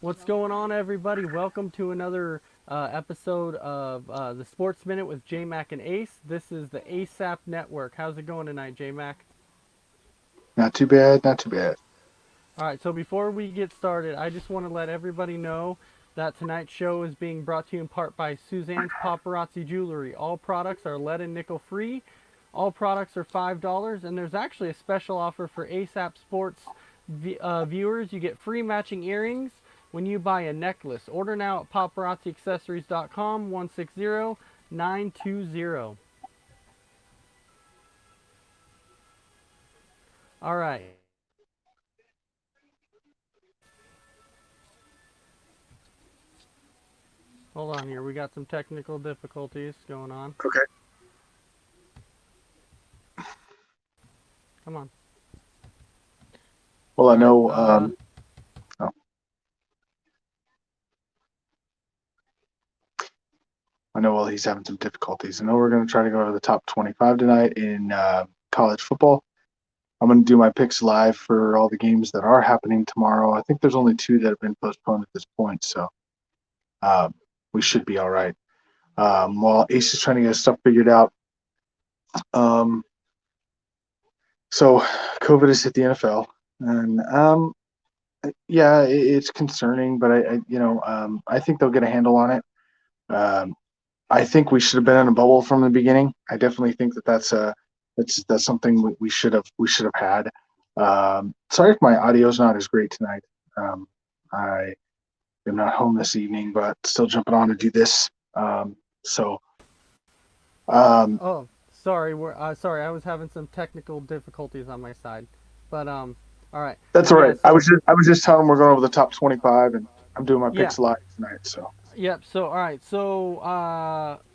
What's going on, everybody? Welcome to another episode of the Sports Minute with Jaymac and Ace. This is the ASAP Network. How's it going tonight, Jaymac? Not too bad, not too bad. All right, so before we get started, I just want to let everybody know that tonight's show is being brought to you in part by Suzanne's Paparazzi Jewelry. All products are lead and nickel free. All products are $5, and there's actually a special offer for ASAP Sports viewers. You get free matching earrings when you buy a necklace. Order now at paparazziaccessories.com 160920. All right. Hold on here. We got some technical difficulties going on. Okay. Come on. Well, All right. oh, I know. Well, he's having some difficulties. I know we're going to try to go to the top 25 tonight in college football. I'm going to do my picks live for all the games that are happening tomorrow. I think there's only two that have been postponed at this point, so um, we should be all right. While Ace is trying to get his stuff figured out, um, so COVID has hit the NFL, and yeah, it's concerning, but I think they'll get a handle on it. Um, I think we should have been in a bubble from the beginning. I definitely think that's something we should have had. Sorry if my audio's not as great tonight. I am not home this evening, but still jumping on to do this. So um, Oh, sorry. Sorry. I was having some technical difficulties on my side, but all right. that's all Yeah. right. I So was just telling them we're going over the top 25, and I'm doing my yeah. picks live tonight. So Yep. So all right. So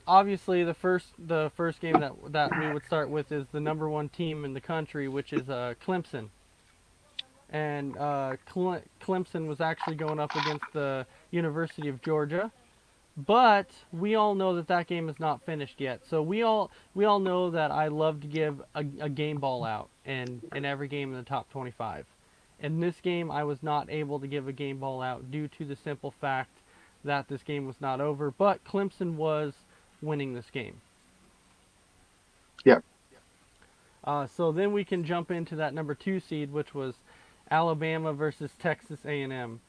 obviously the first game that we would start with is the number one team in the country, which is Clemson. And Clemson was actually going up against the University of Georgia. But we all know that that game is not finished yet. So we all know that I love to give a game ball out in every game in the top 25. In this game, I was not able to give a game ball out due to the simple fact that this game was not over. But Clemson was winning this game. yeah, So then we can jump into that number two seed, which was Alabama versus Texas A&M.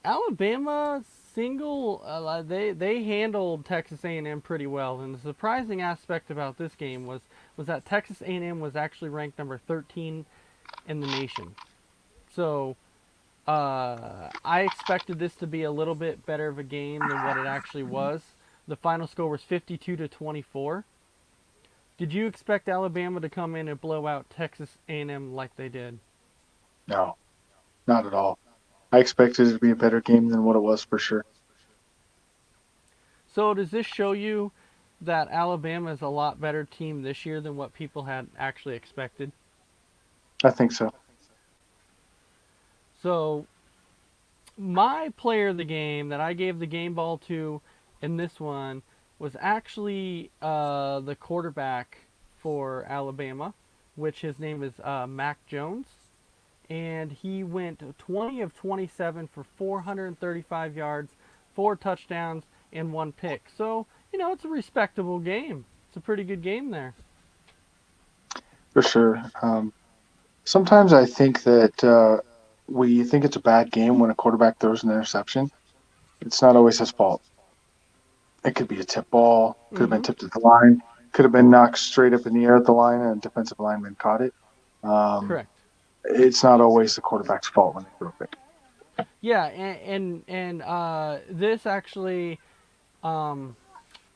Alabama single they handled Texas A&M pretty well, and the surprising aspect about this game was that Texas A&M was actually ranked number 13 in the nation. So I expected this to be a little bit better of a game than what it actually was. The final score was 52 to 24. Did you expect Alabama to come in and blow out Texas A&M like they did? no, not at all. I expected it to be a better game than what it was for sure. So does this show you that Alabama is a lot better team this year than what people had actually expected? I think so. So my player of the game that I gave the game ball to in this one was actually the quarterback for Alabama, which his name is Mac Jones, and he went 20 of 27 for 435 yards, four touchdowns, and one pick. So it's a respectable game. It's a pretty good game there. For sure. Sometimes I think that we think it's a bad game when a quarterback throws an interception. It's not always his fault. It could be a tip ball, could have been Mm-hmm. tipped at the line, could have been knocked straight up in the air at the line, and a defensive lineman caught it. Um, Correct. it's not always the quarterback's fault when they throw a pick. Yeah, and this actually, um,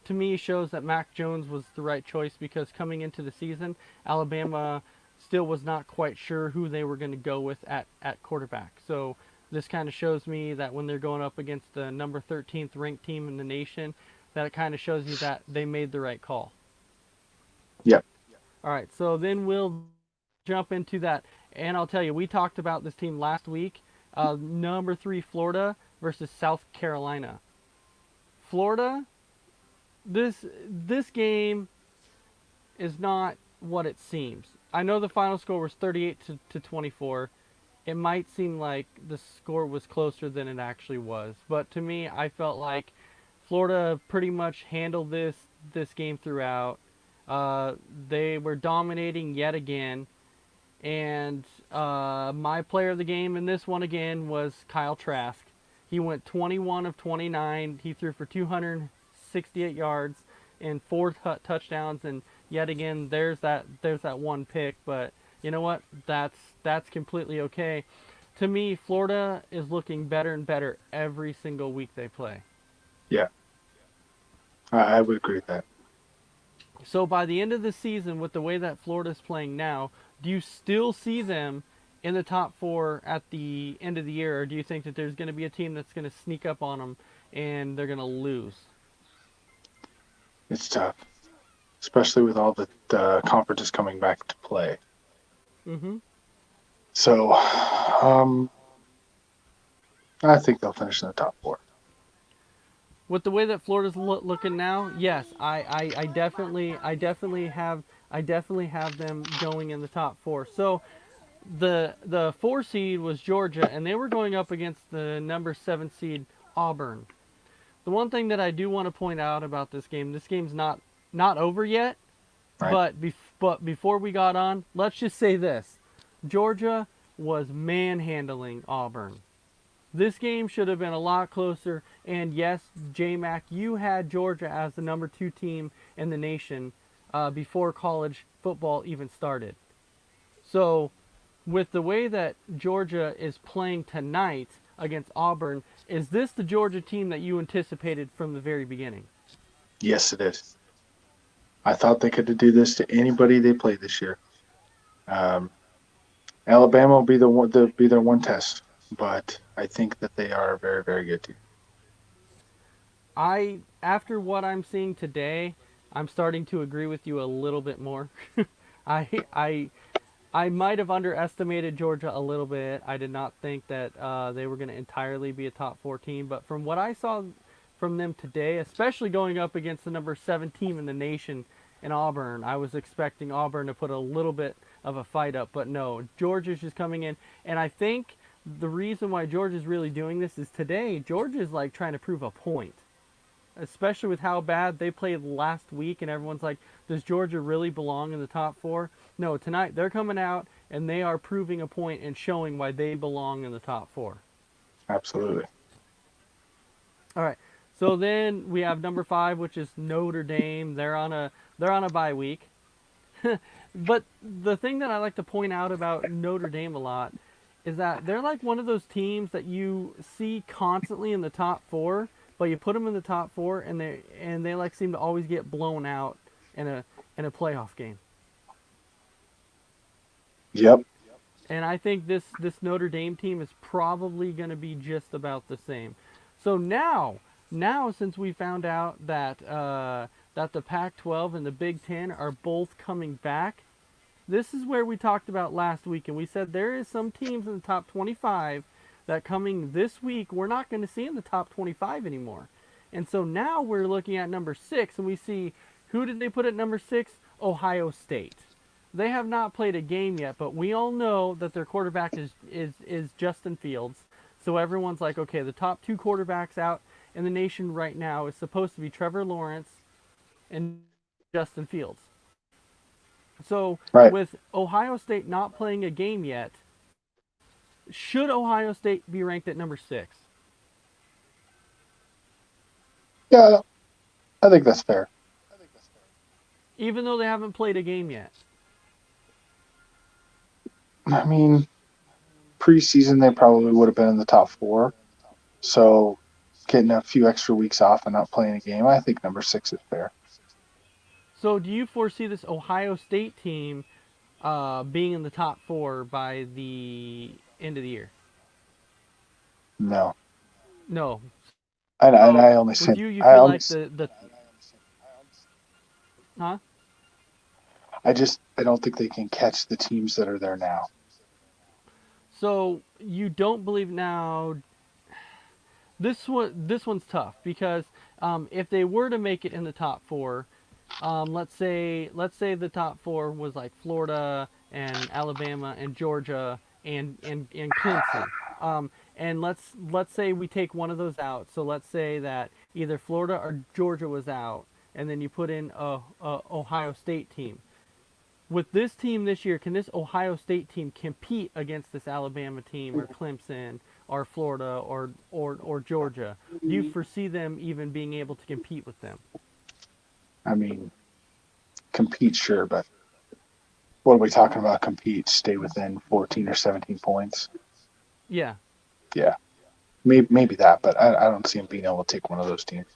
to me, shows that Mac Jones was the right choice because coming into the season, Alabama still was not quite sure who they were going to go with at quarterback. So this kind of shows me that when they're going up against the number 13th ranked team in the nation, that it kind of shows you that they made the right call. Yeah, All right, so then we'll jump into that, and I'll tell you, we talked about this team last week. Number three, Florida versus South Carolina. Florida, this game is not what it seems. I know the final score was 38 to 24, it might seem like the score was closer than it actually was. But to me, I felt like Florida pretty much handled this game throughout. Uh, they were dominating yet again, and my player of the game in this one again was Kyle Trask. He went 21 of 29. He threw for 268 yards and four touchdowns. And yet again, there's that one pick. But you know what? That's completely okay. To me, Florida is looking better and better every single week they play. Yeah, I would agree with that. So by the end of the season, with the way that Florida's playing now, do you still see them in the top four at the end of the year, or do you think that there's going to be a team that's going to sneak up on them and they're going to lose? It's tough, especially with all the conferences coming back to play. Mm-hmm. So, I think they'll finish in the top four. With the way that Florida's looking now, yes, I definitely have them going in the top four. So the four seed was Georgia, and they were going up against the number seven seed Auburn. The one thing that I do want to point out about this game's not over yet. Right? But before we got on, let's just say this: Georgia was manhandling Auburn. This game should have been a lot closer. And yes, Jaymac, you had Georgia as the number two team in the nation before college football even started. So, with the way that Georgia is playing tonight against Auburn, is this the Georgia team that you anticipated from the very beginning? Yes, it is. I thought they could do this to anybody they play this year. Um, Alabama will be be their one test, but I think that they are a very, very good team. After what I'm seeing today, I'm starting to agree with you a little bit more. I I I might have underestimated Georgia a little bit. I did not think that they were going to entirely be a top four team, but from what I saw from them today, especially going up against the number seven team in the nation in Auburn, I was expecting Auburn to put a little bit of a fight up, but no, Georgia's just coming in, and I think the reason why Georgia's really doing this is today Georgia's like trying to prove a point, especially with how bad they played last week, and everyone's like, does Georgia really belong in the top four? No, tonight they're coming out and they are proving a point and showing why they belong in the top four. Absolutely. All right. So then we have number five, which is Notre Dame. They're on a bye week. But the thing that I like to point out about Notre Dame a lot is that they're like one of those teams that you see constantly in the top four, but you put them in the top four and they like seem to always get blown out in a playoff game. Yep. And I think this Notre Dame team is probably going to be just about the same. So now since we found out that the Pac-12 and the Big Ten are both coming back, this is where we talked about last week, and we said there is some teams in the top 25 that coming this week we're not going to see in the top 25 anymore. And so now we're looking at number six, and we see who did they put at number six? Ohio State. They have not played a game yet, but we all know that their quarterback is Justin Fields. So everyone's like, okay, the top two quarterbacks out in the nation right now is supposed to be Trevor Lawrence and Justin Fields. So Right. with Ohio State not playing a game yet, should Ohio State be ranked at number six? Yeah, I think that's fair. Even though they haven't played a game yet. I mean, preseason they probably would have been in the top four. So getting a few extra weeks off and not playing a game, I think number six is fair. So do you foresee this Ohio State team being in the top four by the end of the year? No, No. and So I only with said you I feel only like the huh? I don't think they can catch the teams that are there now. So you don't believe now. This one's tough because if they were to make it in the top four, let's say the top four was like Florida and Alabama and Georgia and Clemson. And let's say we take one of those out. So let's say that either Florida or Georgia was out, and then you put in a Ohio State team. With this team this year, can this Ohio State team compete against this Alabama team or Clemson or Florida or Georgia? Do you foresee them even being able to compete with them? I mean, compete, sure, but what are we talking about? Compete, stay within 14 or 17 points. Yeah. Yeah, maybe that, but I don't see him being able to take one of those teams.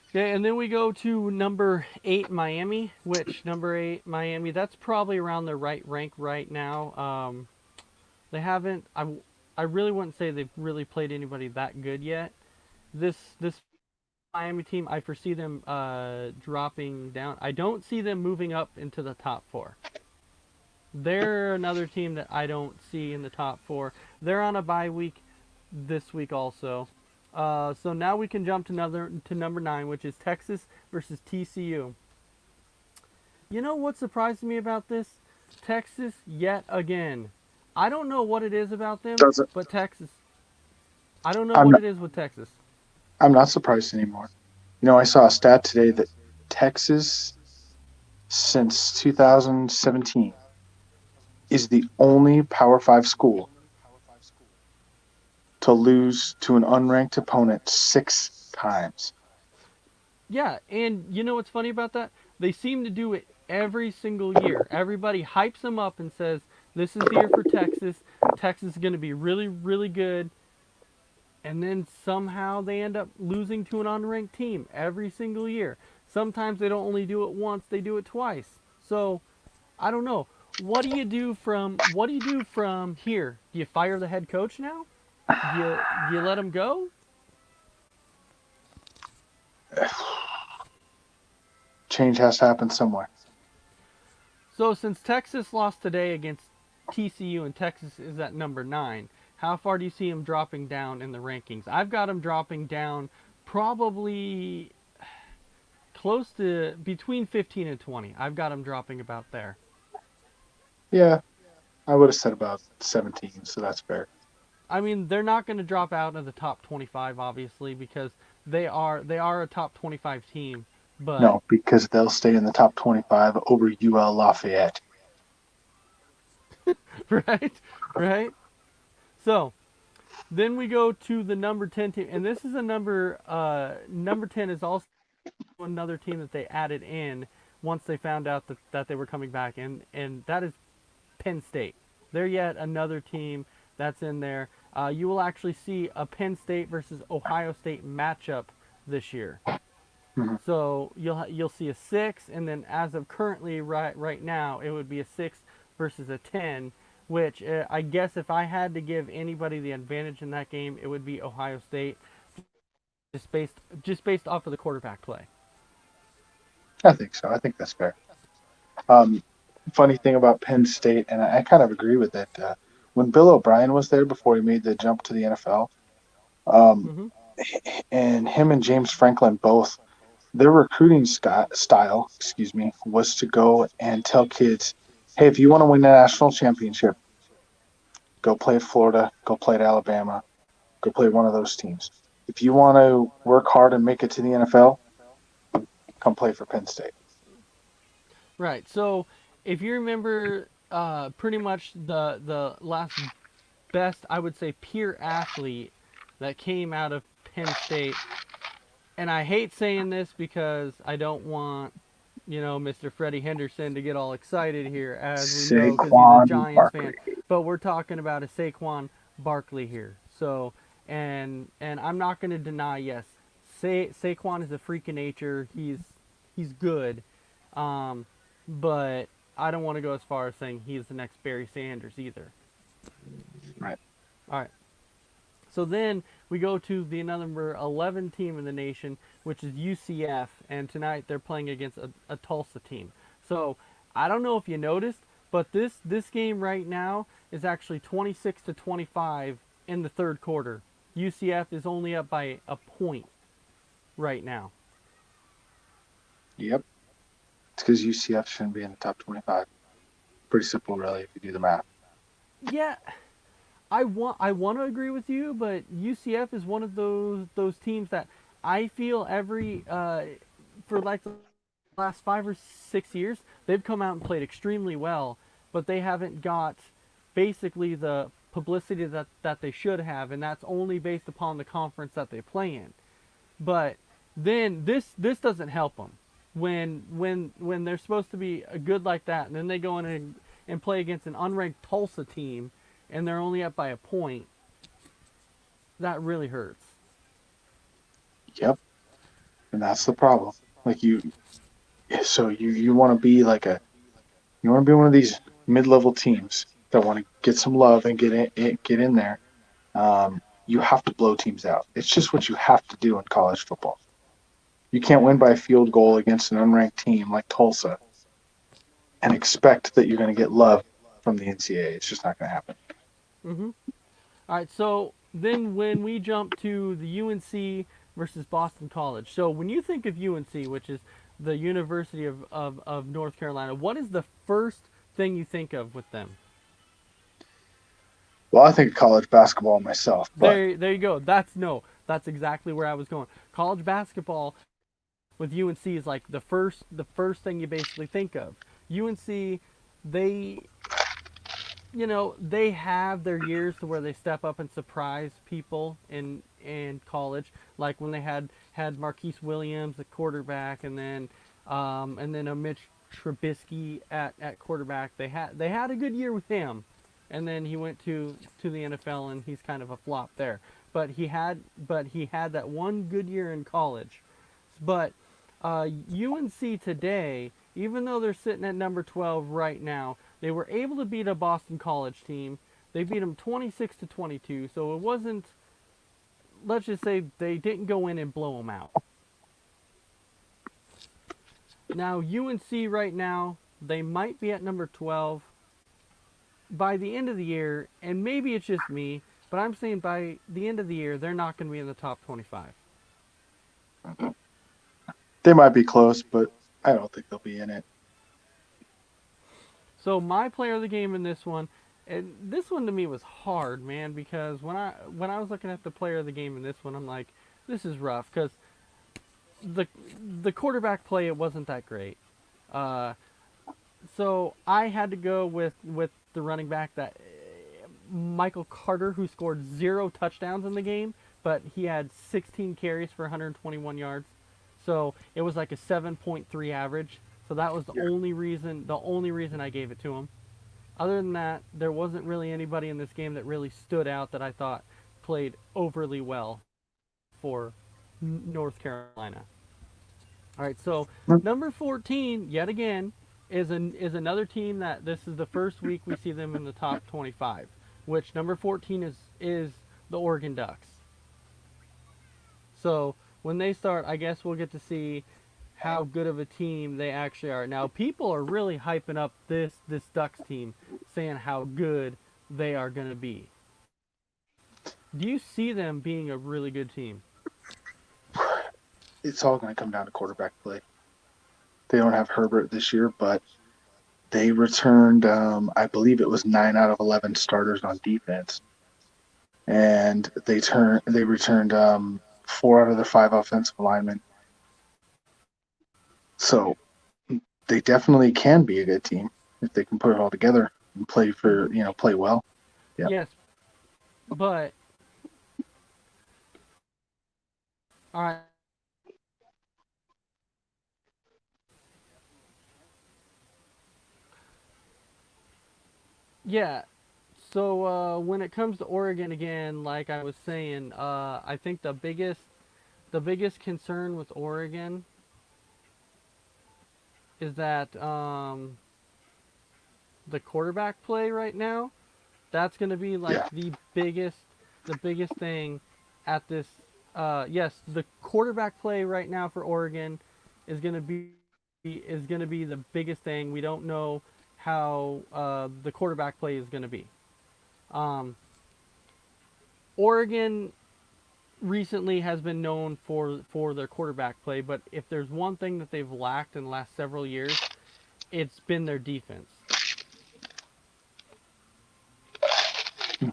Okay, and then we go to number 8, Miami, which number 8, Miami, that's probably around their right rank right now. They haven't, I really wouldn't say they've really played anybody that good yet. This Miami team, I foresee them dropping down. I don't see them moving up into the top 4. They're another team that I don't see in the top 4. They're on a bye week this week also. So now we can jump to number 9, which is Texas versus TCU. You know what surprised me about this? Texas yet again. I don't know what it is about them, Doesn't but Texas. I don't know I'm what not, it is with Texas. I'm not surprised anymore. I saw a stat today that Texas since 2017 is the only Power 5 school to lose to an unranked opponent 6 times. Yeah, and you know what's funny about that? They seem to do it every single year. Everybody hypes them up and says, "This is the year for Texas. Texas is going to be really, really good." And then somehow they end up losing to an unranked team every single year. Sometimes they don't only do it once, they do it twice. So, I don't know. What do you do from here? Do you fire the head coach now? Do you let him go? Change has to happen somewhere. So since Texas lost today against TCU and Texas is at number 9, how far do you see him dropping down in the rankings? I've got him dropping down probably close to between 15 and 20. I've got him dropping about there. Yeah, I would have said about 17, so that's fair. I mean, they're not going to drop out of the top 25 obviously because they are a top 25 team, but No, because they'll stay in the top 25 over UL Lafayette. right? Right? So, then we go to the number 10 team, and this is a number 10 is also another team that they added in once they found out that they were coming back, and that is Penn State. They're yet another team that's in there. You will actually see a Penn State versus Ohio State matchup this year. Mhm. So you'll see a 6, and then as of currently right now, it would be a 6 versus a 10. Which I guess if I had to give anybody the advantage in that game, it would be Ohio State, just based off of the quarterback play. I think so. I think that's fair. Um, Funny thing about Penn State, and I kind of agree with it. When Bill O'Brien was there before he made the jump to the NFL, um, Hmm. and him and James Franklin both, their recruiting style, excuse me, was to go and tell kids, hey, if you want to win a national championship, go play at Florida, go play at Alabama, go play one of those teams. If you want to work hard and make it to the NFL, come play for Penn State. Right. So if you remember, pretty much the last best I would say peer athlete that came out of Penn State, and I hate saying this because I don't want Mr. Freddie Henderson to get all excited here, as we know, because he's a Saquon Giants fan. Barkley. But we're talking about a Saquon Barkley here. So, and I'm not going to deny, yes, Saquon is a freak of nature. He's good, um, but I don't want to go as far as saying he's the next Barry Sanders either. Right. All right. So then we go to the number 11 team in the nation, which is UCF, and tonight they're playing against a Tulsa team. So I don't know if you noticed, but this game right now is actually 26 to 25 in the third quarter. UCF is only up by a point right now. Yep. It's because UCF shouldn't be in the top 25. Pretty simple, really, if you do the math. Yeah, I want to agree with you, but UCF is one of those teams that I feel every for like the last 5 or 6 years they've come out and played extremely well, but they haven't got basically the publicity that they should have, and that's only based upon the conference that they play in. But then this doesn't help them when they're supposed to be good like that, and then they go in and play against an unranked Tulsa team, and they're only up by a point. That really hurts. Yep, and that's the problem. Like so you want to be like a you want to be one of these mid-level teams that want to get some love and get in there. You have to blow teams out. It's just what you have to do in college football. You can't win by a field goal against an unranked team like Tulsa and expect that you're going to get love from the NCAA. It's just not going to happen. Mm-hmm. All right, so then when we jump to the UNC versus Boston College, so when you think of UNC, which is the University of North Carolina, what is the first thing you think of with them? Well, I think of college basketball myself, but There you go. That's exactly where I was going. College basketball with UNC is like the first thing you basically think of. UNC, they they have their years to where they step up and surprise people in college, like when they had Marquise Williams at quarterback, and then a Mitch Trubisky at quarterback. They had a good year with him, and then he went to the NFL and he's kind of a flop there. But he had that one good year in college. But UNC today, even though they're sitting at number 12 right now, they were able to beat a Boston College team. They beat them 26-22, so it wasn't. Let's just say they didn't go in and blow them out. Now UNC right now, they might be at number 12 by the end of the year, and maybe it's just me, but I'm saying by the end of the year they're not going to be in the top 25. they might be close, but I don't think they'll be in it. So my player of the game in this one, and this one to me was hard, man, because when I was looking at the player of the game in this one, I'm like, this is rough because the the quarterback play it wasn't that great. Uh, so I had to go with the running back that Michael Carter, who scored 0 touchdowns in the game, but he had 16 carries for 121 yards. So it was like a 7.3 average. So that was the Yeah. only reason I gave it to him. Other than that, there wasn't really anybody in this game that really stood out that I thought played overly well for North Carolina. All right, so number 14, yet again, is another team that this is the first week we see them in the top 25, which number 14 is the Oregon Ducks. So when they start, I guess we'll get to see how good of a team they actually are. Now, people are really hyping up this Ducks team, saying how good they are going to be. Do you see them being a really good team? It's all going to come down to quarterback play. They don't have Herbert this year, but they returned, I believe it was 9 out of 11 starters on defense, and they returned 4 out of the 5 offensive linemen. So they definitely can be a good team if they can put it all together and play Mm-hmm. for play well. Yeah. Yes, but all right. Yeah. So when it comes to Oregon again, like I was saying, I think the biggest concern with Oregon is that the quarterback play right now. That's going to be like Yeah. the biggest thing at this. Yes, the quarterback play right now for Oregon is going to be the biggest thing. We don't know how the quarterback play is going to be. Um, Oregon recently has been known for their quarterback play, but if there's one thing that they've lacked in the last several years, it's been their defense.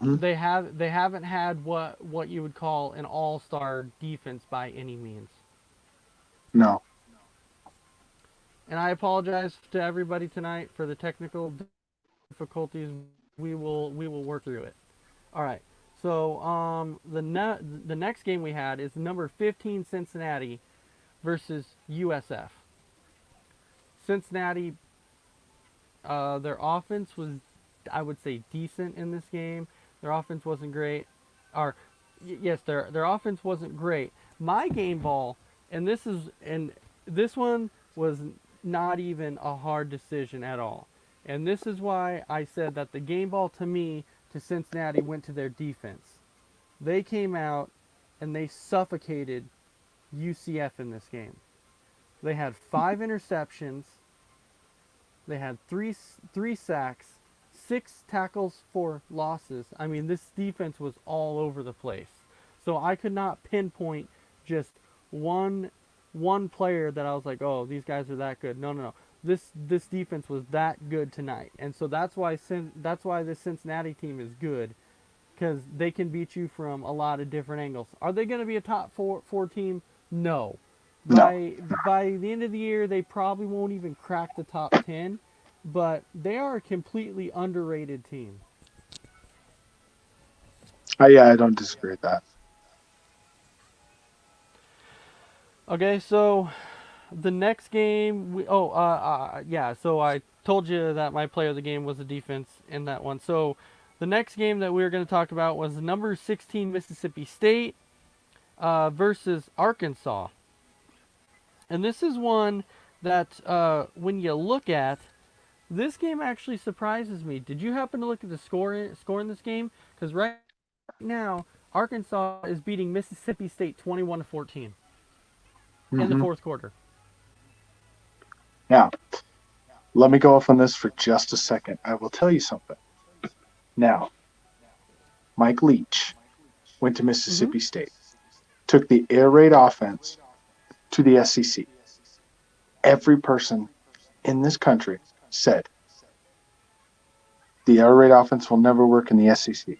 Hmm. They haven't had what you would call an all-star defense by any means. No. And I apologize to everybody tonight for the technical difficulties. We will work through it. All right. So the next game we had is number 15 Cincinnati versus USF. Cincinnati, their offense was, I would say, decent in this game. Their offense wasn't great. Or yes, their offense wasn't great. My game ball, and this one was not even a hard decision at all. And this is why I said that the game ball to me to Cincinnati went to their defense. They came out and they suffocated UCF in this game. They had 5 interceptions. They had three sacks, 6 tackles for losses. I mean, this defense was all over the place. So I could not pinpoint just one one player that I was like, oh, these guys are that good. No, no, no. This defense was that good tonight, and so that's why this Cincinnati team is good, because they can beat you from a lot of different angles. Are they going to be a top four team? No. No. By the end of the year, they probably won't even crack the top 10, but they are a completely underrated team. Yeah, I don't disagree with that. Okay, so the next game, yeah. So I told you that my player of the game was the defense in that one. So the next game that we were going to talk about was number 16 Mississippi State versus Arkansas. And this is one that, when you look at, this game actually surprises me. Did you happen to look at the score in this game? Because right now, Arkansas is beating Mississippi State 21-14 in the Hmm. fourth quarter. Now, let me go off on this for just a second. I will tell you something. Now, Mike Leach went to Mm-hmm. Mississippi State, took the air raid offense to the SEC. Every person in this country said the air raid offense will never work in the SEC.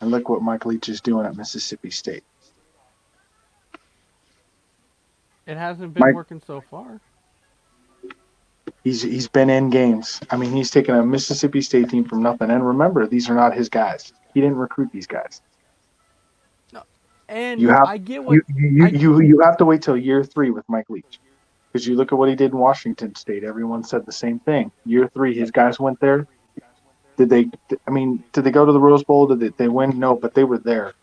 And look what Mike Leach is doing at Mississippi State. It hasn't been Mike, working so far. he's been in games. I mean, he's taken a Mississippi State team from nothing. And remember, these are not his guys. He didn't recruit these guys. No. You And have I get what I you have to wait till year 3 with Mike Leach, because you look at what he did in Washington State. Everyone said the same thing. Year 3, his guys went there. Did they? I mean, did they go to the Rose Bowl? Did they win? No, but they were there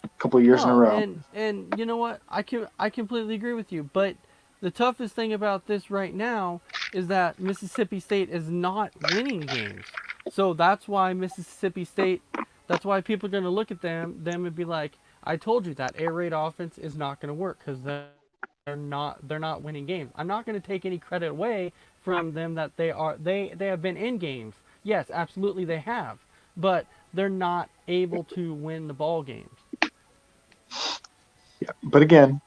a couple of years in a no, row. and you know what? I completely agree with you. But the toughest thing about this right now is that Mississippi State is not winning games. So that's why Mississippi State. That's why people are going to look at them and be like, "I told you that air raid offense is not going to work because they're not winning games." I'm not going to take any credit away from them that they have been in games. Yes, absolutely they have, but they're not able to win the ball games. Yeah, but again,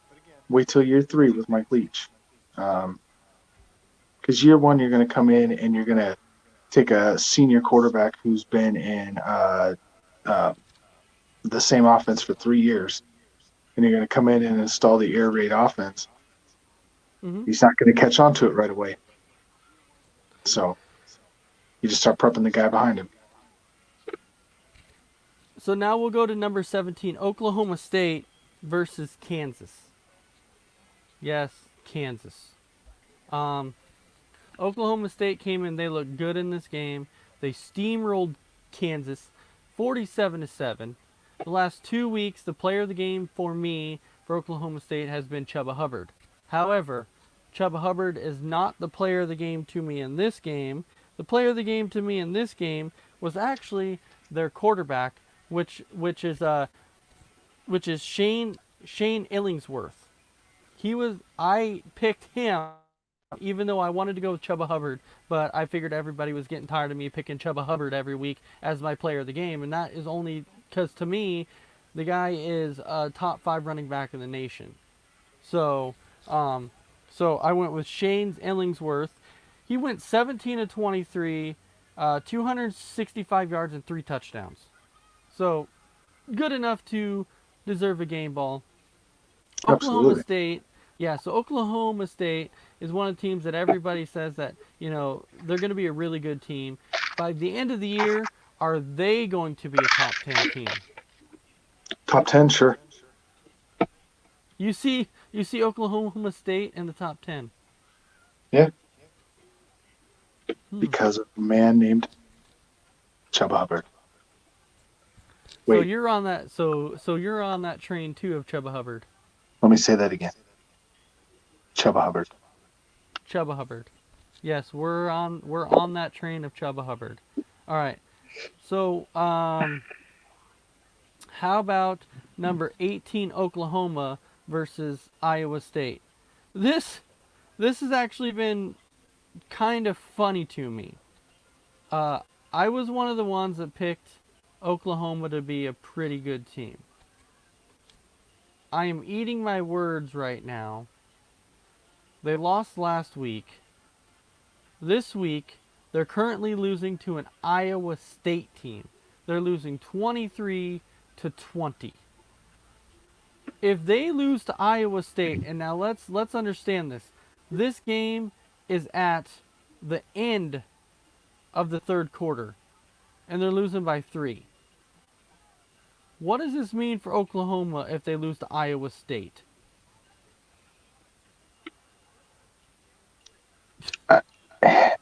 wait till year 3 with Mike Leach, because year 1 you're going to come in and you're going to take a senior quarterback who's been in uh, the same offense for 3 years, and you're going to come in and install the air raid offense. Hmm. He's not going to catch on to it right away. So you just start prepping the guy behind him. So now we'll go to number 17, Oklahoma State versus Kansas. Yes, Kansas. Um, Oklahoma State came in. They looked good in this game. They steamrolled Kansas, 47-7. The last 2 weeks, the player of the game for me for Oklahoma State has been Chuba Hubbard. However, Chuba Hubbard is not the player of the game to me in this game. The player of the game to me in this game was actually their quarterback, which which is uh which is Shane Illingsworth. I picked him even though I wanted to go with Chuba Hubbard, but I figured everybody was getting tired of me picking Chuba Hubbard every week as my player of the game, and that is only because to me, the guy is a top 5 running back in the nation. So, um, so I went with Shane Illingsworth. He went 17 to 23, 265 yards and 3 touchdowns. So good enough to deserve a game ball. Oklahoma Absolutely. State, yeah. So Oklahoma State is one of the teams that everybody says that they're going to be a really good team. By the end of the year, are they going to be a top 10 team? Top 10, sure. You see Oklahoma State in the top 10. Yeah, Hmm. because of a man named Chuba Hubbard. So Wait, you're on that. So you're on that train too of Chuba Hubbard. let me say that again. Chuba Hubbard. Chuba Hubbard. Yes, we're on that train of Chuba Hubbard. All right. So how about number 18 Oklahoma versus Iowa State? This this has actually been kind of funny to me. Uh, I was one of the ones that picked Oklahoma to be a pretty good team. I am eating my words right now. They lost last week. This week, they're currently losing to an Iowa State team. They're losing 23-20. If they lose to Iowa State, and now let's understand this. This game is at the end of the third quarter, and they're losing by 3. What does this mean for Oklahoma if they lose to Iowa State? Uh,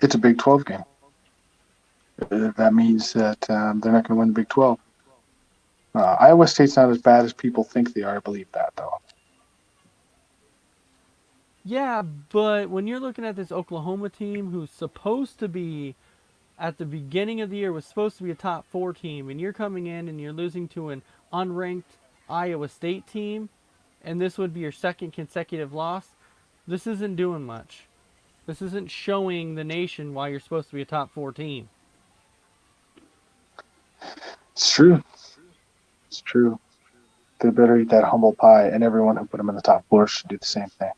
It's a Big 12 game. That means that they're not going to win the Big 12. Iowa State's not as bad as people think they are. I believe that, though. Yeah, but when you're looking at this Oklahoma team who's supposed to be at the beginning of the year was supposed to be a top 4 team, and you're coming in and you're losing to an unranked Iowa State team, and this would be your second consecutive loss, this isn't doing much. This isn't showing the nation why you're supposed to be a top 4 team. It's true. It's true. They better eat that humble pie, and everyone who put them in the top four should do the same thing.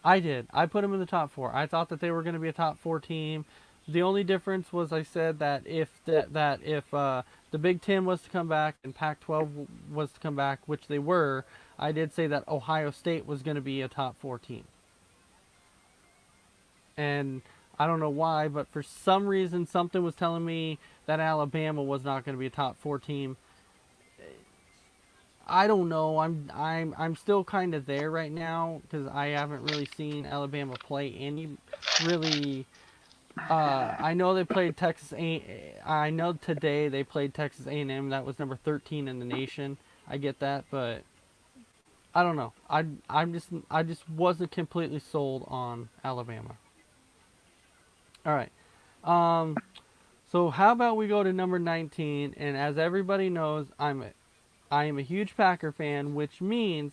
I did. I put them in the top 4. I thought that they were going to be a top 4 team. The only difference was I said that if the Big Ten was to come back and Pac-12 was to come back, which they were, I did say that Ohio State was going to be a top 4 team. And I don't know why, but for some reason, something was telling me that Alabama was not going to be a top 4 team. I don't know. I'm still kind of there right now because I haven't really seen Alabama play any really. I know they played Texas A. I know today they played Texas A&M. That was number 13 in the nation. I get that, but I don't know. I just wasn't completely sold on Alabama. All right. Um, so how about we go to number 19? And as everybody knows, I am a huge Packer fan, which means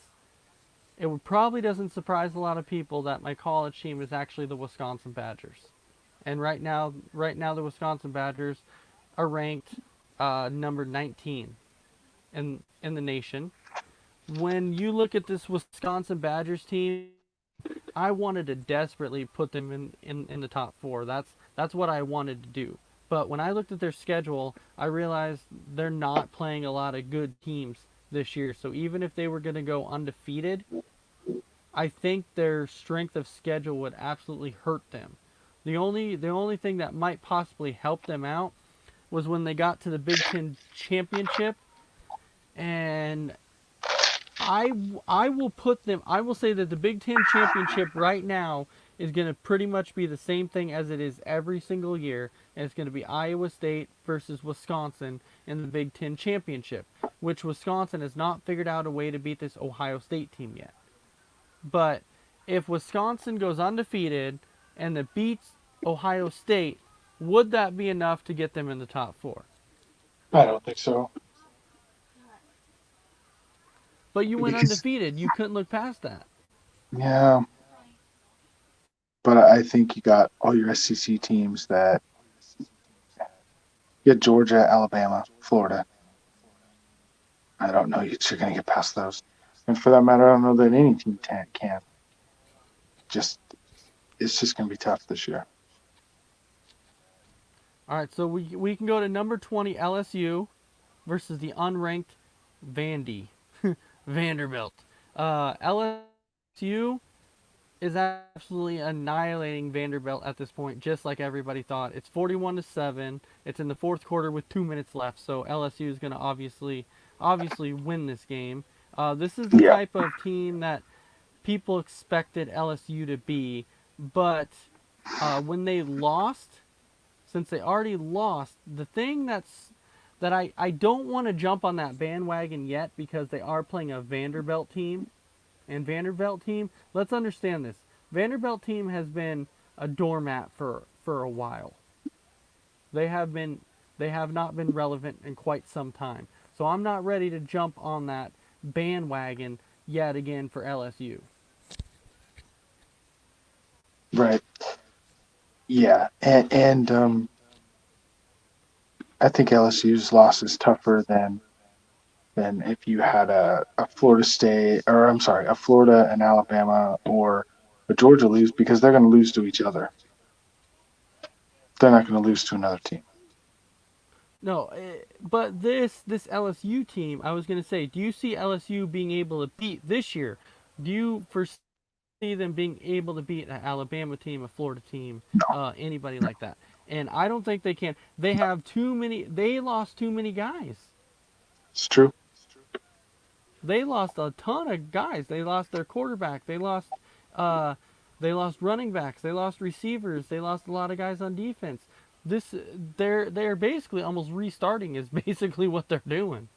it would probably doesn't surprise a lot of people that my college team is actually the Wisconsin Badgers. And right now, the Wisconsin Badgers are ranked number 19 in the nation. When you look at this Wisconsin Badgers team, I wanted to desperately put them in the top 4. That's what I wanted to do. But when I looked at their schedule, I realized they're not playing a lot of good teams this year. So even if they were going to go undefeated, I think their strength of schedule would absolutely hurt them. The only thing that might possibly help them out was when they got to the Big Ten championship, and I will put them. I will say that the Big Ten championship right now is going to pretty much be the same thing as it is every single year, and it's going to be Iowa State versus Wisconsin in the Big Ten championship, which Wisconsin has not figured out a way to beat this Ohio State team yet. But if Wisconsin goes undefeated and it beats Ohio State, would that be enough to get them in the top 4? I don't think so. But you went Because, undefeated. You couldn't look past that. yeah, but I think you got all your SEC teams that you got Georgia, Alabama, Florida. I don't know you're going to get past those. And for that matter, I don't know that any team can. Just It's just going to be tough this year. All right, so we can go to number 20 LSU versus the unranked Vandy Vanderbilt. LSU is absolutely annihilating Vanderbilt at this point, just like everybody thought. It's 41-7. It's in the fourth quarter with 2 minutes left, so LSU is going to obviously win this game. This is the Yeah. type of team that people expected LSU to be, but when they lost, since they already lost, the thing that I don't want to jump on that bandwagon yet because they are playing a Vanderbilt team. And Vanderbilt team, let's understand this. Vanderbilt team has been a doormat for a while. They have been they have not been relevant in quite some time. So I'm not ready to jump on that bandwagon yet again for LSU. Right. Yeah. And I think LSU's loss is tougher than if you had a Florida State, or I'm sorry, a Florida and Alabama or a Georgia lose, because they're going to lose to each other. They're not going to lose to another team. No, but this LSU team, I was going to say, do you see LSU being able to beat this year? Do you foresee them being able to beat an Alabama team, a Florida team, No, anybody no, like that? And I don't think they can. They have too many. They lost too many guys. it's true. They lost a ton of guys. They lost their quarterback. Uh, they lost running backs. They lost receivers. They lost a lot of guys on defense. This they're basically almost restarting. Is basically what they're doing.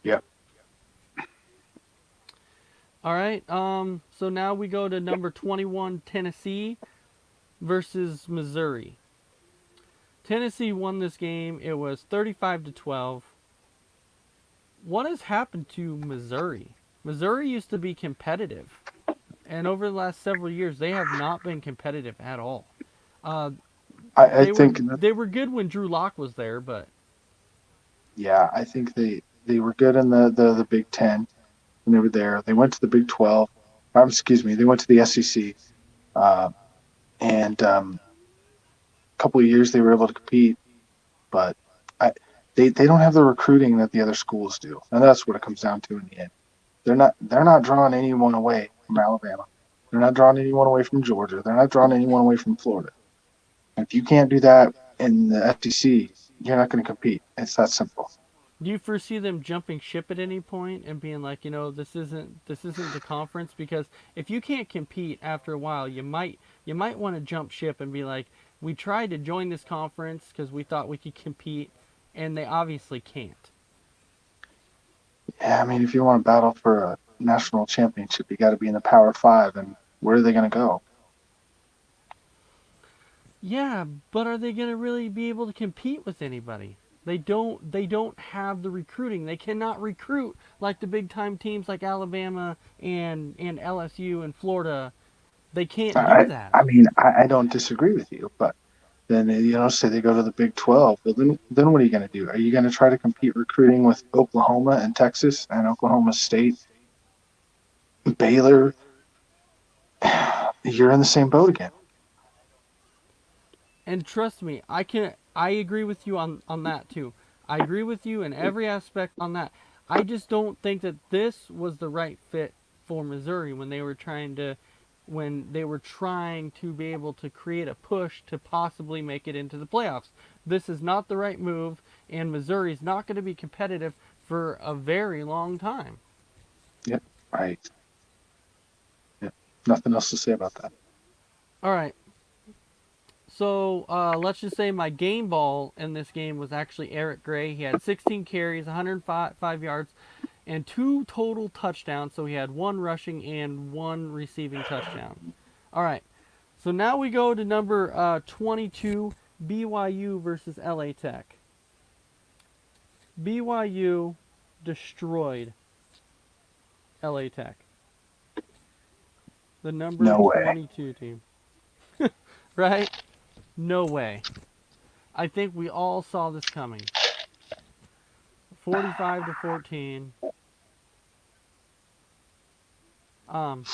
Yeah. All right. So now we go to number 21 Tennessee versus Missouri. Tennessee won this game. It was 35-12. What has happened to Missouri? Missouri used to be competitive, and over the last several years, they have not been competitive at all. Uh, I they were think that, they were good when Drew Lock was there, but yeah, I think they were good in the Big Ten when they were there. They went to the Big 12. Excuse me, they went to the SEC. Uh, and a couple of years they were able to compete, but I, they don't have the recruiting that the other schools do, and that's what it comes down to in the end. They're not drawing anyone away from Alabama. They're not drawing anyone away from Georgia. They're not drawing anyone away from Florida. If you can't do that in the SEC, you're not going to compete. It's that simple. do you foresee them jumping ship at any point and being like, this isn't the conference? Because if you can't compete after a while, you might want to jump ship and be like, we tried to join this conference because we thought we could compete, and they obviously can't. Yeah, I mean, if you want to battle for a national championship, you got to be in the Power Five, and where are they going to go? Yeah, but are they going to really be able to compete with anybody? They don't have the recruiting. They cannot recruit like the big time teams like Alabama and LSU and Florida. They can't do I that. I mean, I don't disagree with you, but then say they go to the Big 12. Well, then what are you going to do? Are you going to try to compete recruiting with Oklahoma and Texas and Oklahoma State, Baylor? You're in the same boat again. And trust me, I agree with you on that too. I agree with you in every aspect on that. I just don't think that this was the right fit for Missouri when they were trying to be able to create a push to possibly make it into the playoffs. This is not the right move, and Missouri is not going to be competitive for a very long time. Yep. Right. Yep. Nothing else to say about that. All right. So let's just say my game ball in this game was actually Eric Gray. He had 16 carries, 105 yards, and two total touchdowns. So he had one rushing and one receiving touchdown. All right. So now we go to number 22, BYU versus LA Tech. BYU destroyed LA Tech, the number No way. 22 team. Right? No way. I think we all saw this coming. 45-14. Um,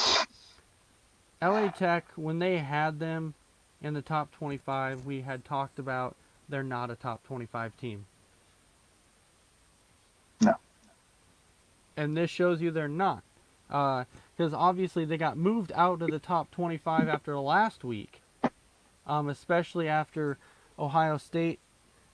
LA Tech, when they had them in the top 25, we had talked about they're not a top 25 team. No. And this shows you they're not. Because obviously they got moved out of the top 25 after last week, especially after Ohio State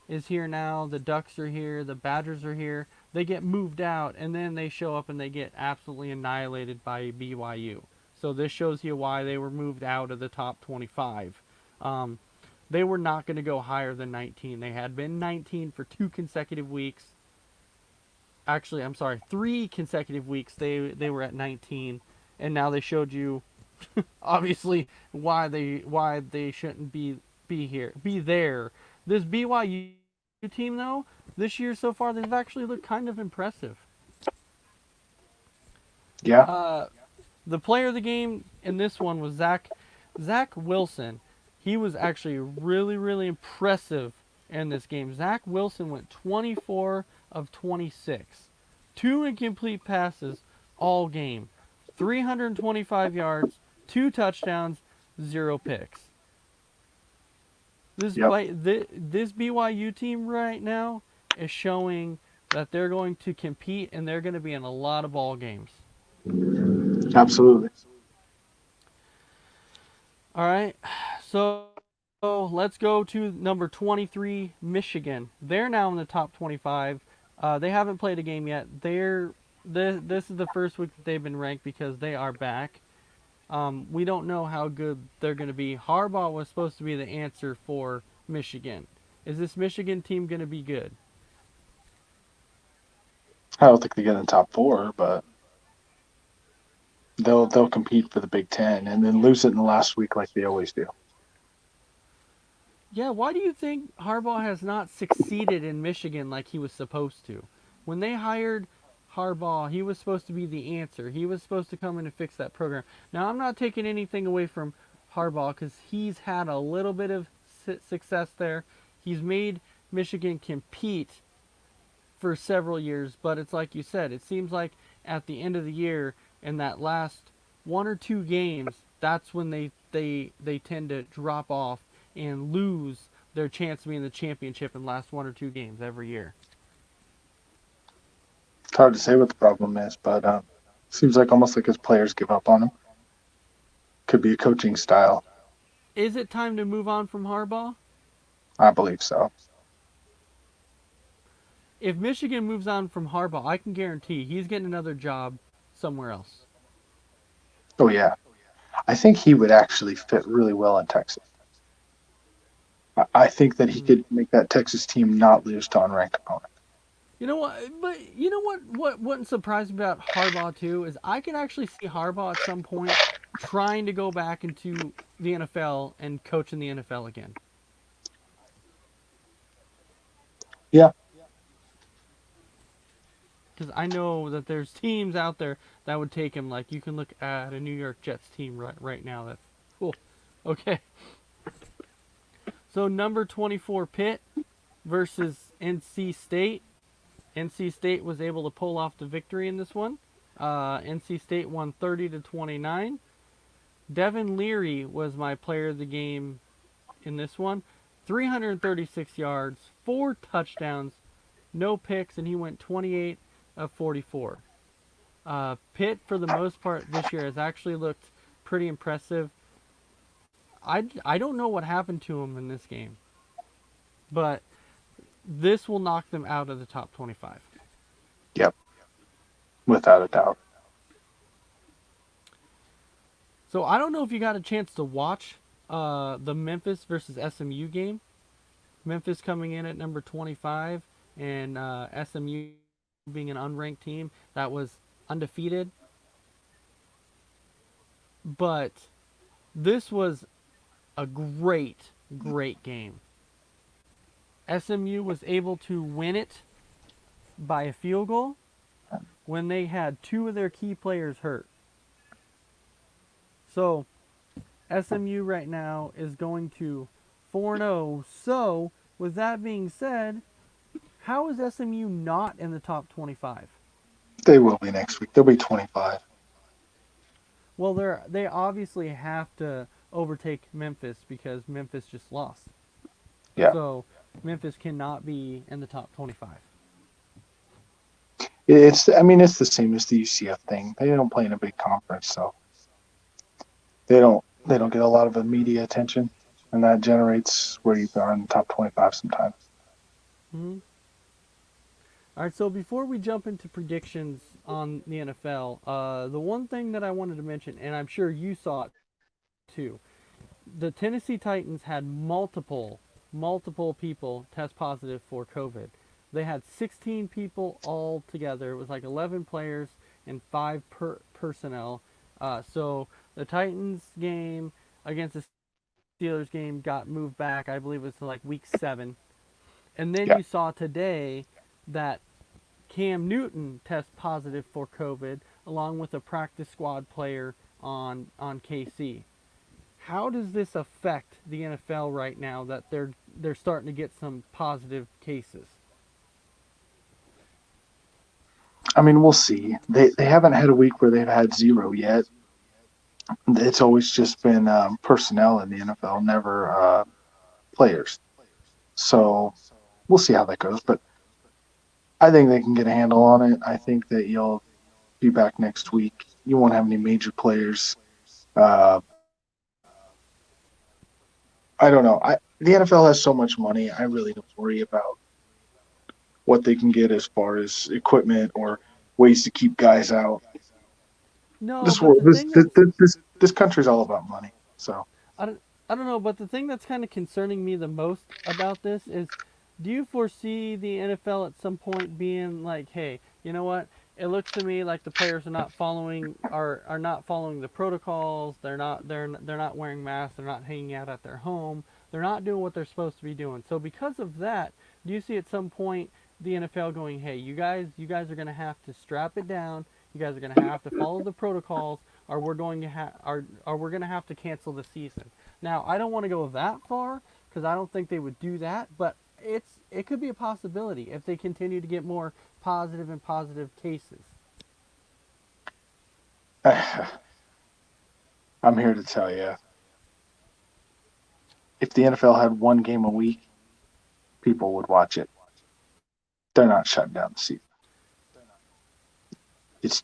is here now, the Ducks are here, the Badgers are here. They get moved out, and then they show up and they get absolutely annihilated by BYU. So this shows you why they were moved out of the top 25. Um, they were not going to go higher than 19. They had been 19 for 2 consecutive weeks. Actually, I'm sorry, 3 consecutive weeks. They were at 19, and now they showed you obviously why they shouldn't be there. This BYU team though, this year so far they've actually looked kind of impressive. Yeah. Uh, the player of the game in this one was Zach Wilson. He was actually really impressive in this game. Zach Wilson went 24 of 26, 2 incomplete passes all game, 325 yards, 2 touchdowns, 0 picks. Yep. This BYU team right now is showing that they're going to compete and they're going to be in a lot of ball games. Absolutely. All right, so let's go to number 23, Michigan. They're now in the top 25. They haven't played a game yet. This is the first week that they've been ranked because they are back. We don't know how good they're going to be. Harbaugh was supposed to be the answer for Michigan. Is this Michigan team going to be good? I don't think they get in the top four, but they'll compete for the Big Ten and then lose it in the last week like they always do. Yeah, why do you think Harbaugh has not succeeded in Michigan like he was supposed to? When they hired Harbaugh, he was supposed to be the answer. He was supposed to come in and fix that program. Now, I'm not taking anything away from Harbaugh because he's had a little bit of success there. He's made Michigan compete for several years, but it's like you said, it seems like at the end of the year in that last 1 or 2 games, that's when they tend to drop off and lose their chance to be in the championship in the last 1 or 2 games every year. It's hard to say what the problem is, but seems like almost like his players give up on him. Could be a coaching style. Is it time to move on from Harbaugh? I believe so. If Michigan moves on from Harbaugh, I can guarantee he's getting another job somewhere else. Oh yeah, I think he would actually fit really well in Texas. I think that he Hmm. could make that Texas team not lose to unranked opponent. You know what? But you know what? What wouldn't surprise me about Harbaugh too is I can actually see Harbaugh at some point trying to go back into the NFL and coach in the NFL again. Yeah, Because I know that there's teams out there that would take him. Like you can look at a New York Jets team right now. That's cool. Okay. So number 24 Pitt versus NC State. NC State was able to pull off the victory in this one. NC State won 30-29. Devin Leary was my player of the game in this one. 336 yards, 4 touchdowns, no picks, and he went 28 of 44. Pitt, for the most part this year, has actually looked pretty impressive. I don't know what happened to him in this game, but this will knock them out of the top 25. yep, without a doubt. So I don't know if you got a chance to watch the Memphis versus SMU game. Memphis coming in at number 25, and SMU being an unranked team that was undefeated. But this was a great game. SMU was able to win it by a field goal when they had 2 of their key players hurt. So SMU right now is going to 4-0. So, with that being said, how is SMU not in the top 25? They will be next week. They'll be 25. Well, they obviously have to overtake Memphis because Memphis just lost. Yeah, So, Memphis cannot be in the top 25. I mean, it's the same as the UCF thing. They don't play in a big conference, so they don't get a lot of the media attention, and that generates where you are in the top 25 sometimes. Hmm. All right, so before we jump into predictions on the NFL, the one thing that I wanted to mention, and I'm sure you saw it too, the Tennessee Titans had multiple people test positive for COVID. They had 16 people all together. It was like 11 players and five personnel. So the Titans game against the Steelers game got moved back. I believe it was to like week 7. And then Yeah. you saw today that Cam Newton test positive for COVID, along with a practice squad player on KC. How does this affect the NFL right now that they're starting to get some positive cases? I mean, we'll see. They haven't had a week where they've had zero yet. It's always just been personnel in the NFL, never players. So we'll see how that goes. But I think they can get a handle on it. I think that you'll be back next week. You won't have any major players. Uh, I don't know. The NFL has so much money. I really don't worry about what they can get as far as equipment or ways to keep guys out. No, This but world, the thing that's this country's all about money. So I don't, I don't know, but the thing that's kind of concerning me the most about this is, do you foresee the NFL at some point being like, hey, you know what? It looks to me like the players are not following the protocols. They're not wearing masks. They're not hanging out at their home. They're not doing what they're supposed to be doing. So because of that, do you see at some point the NFL going, hey, you guys are going to have to strap it down. You guys are going to have to follow the protocols, or we're going to have to cancel the season. Now, I don't want to go that far because I don't think they would do that, but it could be a possibility if they continue to get more positive and positive cases. I'm here to tell you, if the NFL had one game a week, people would watch it. They're not shutting down the season. It's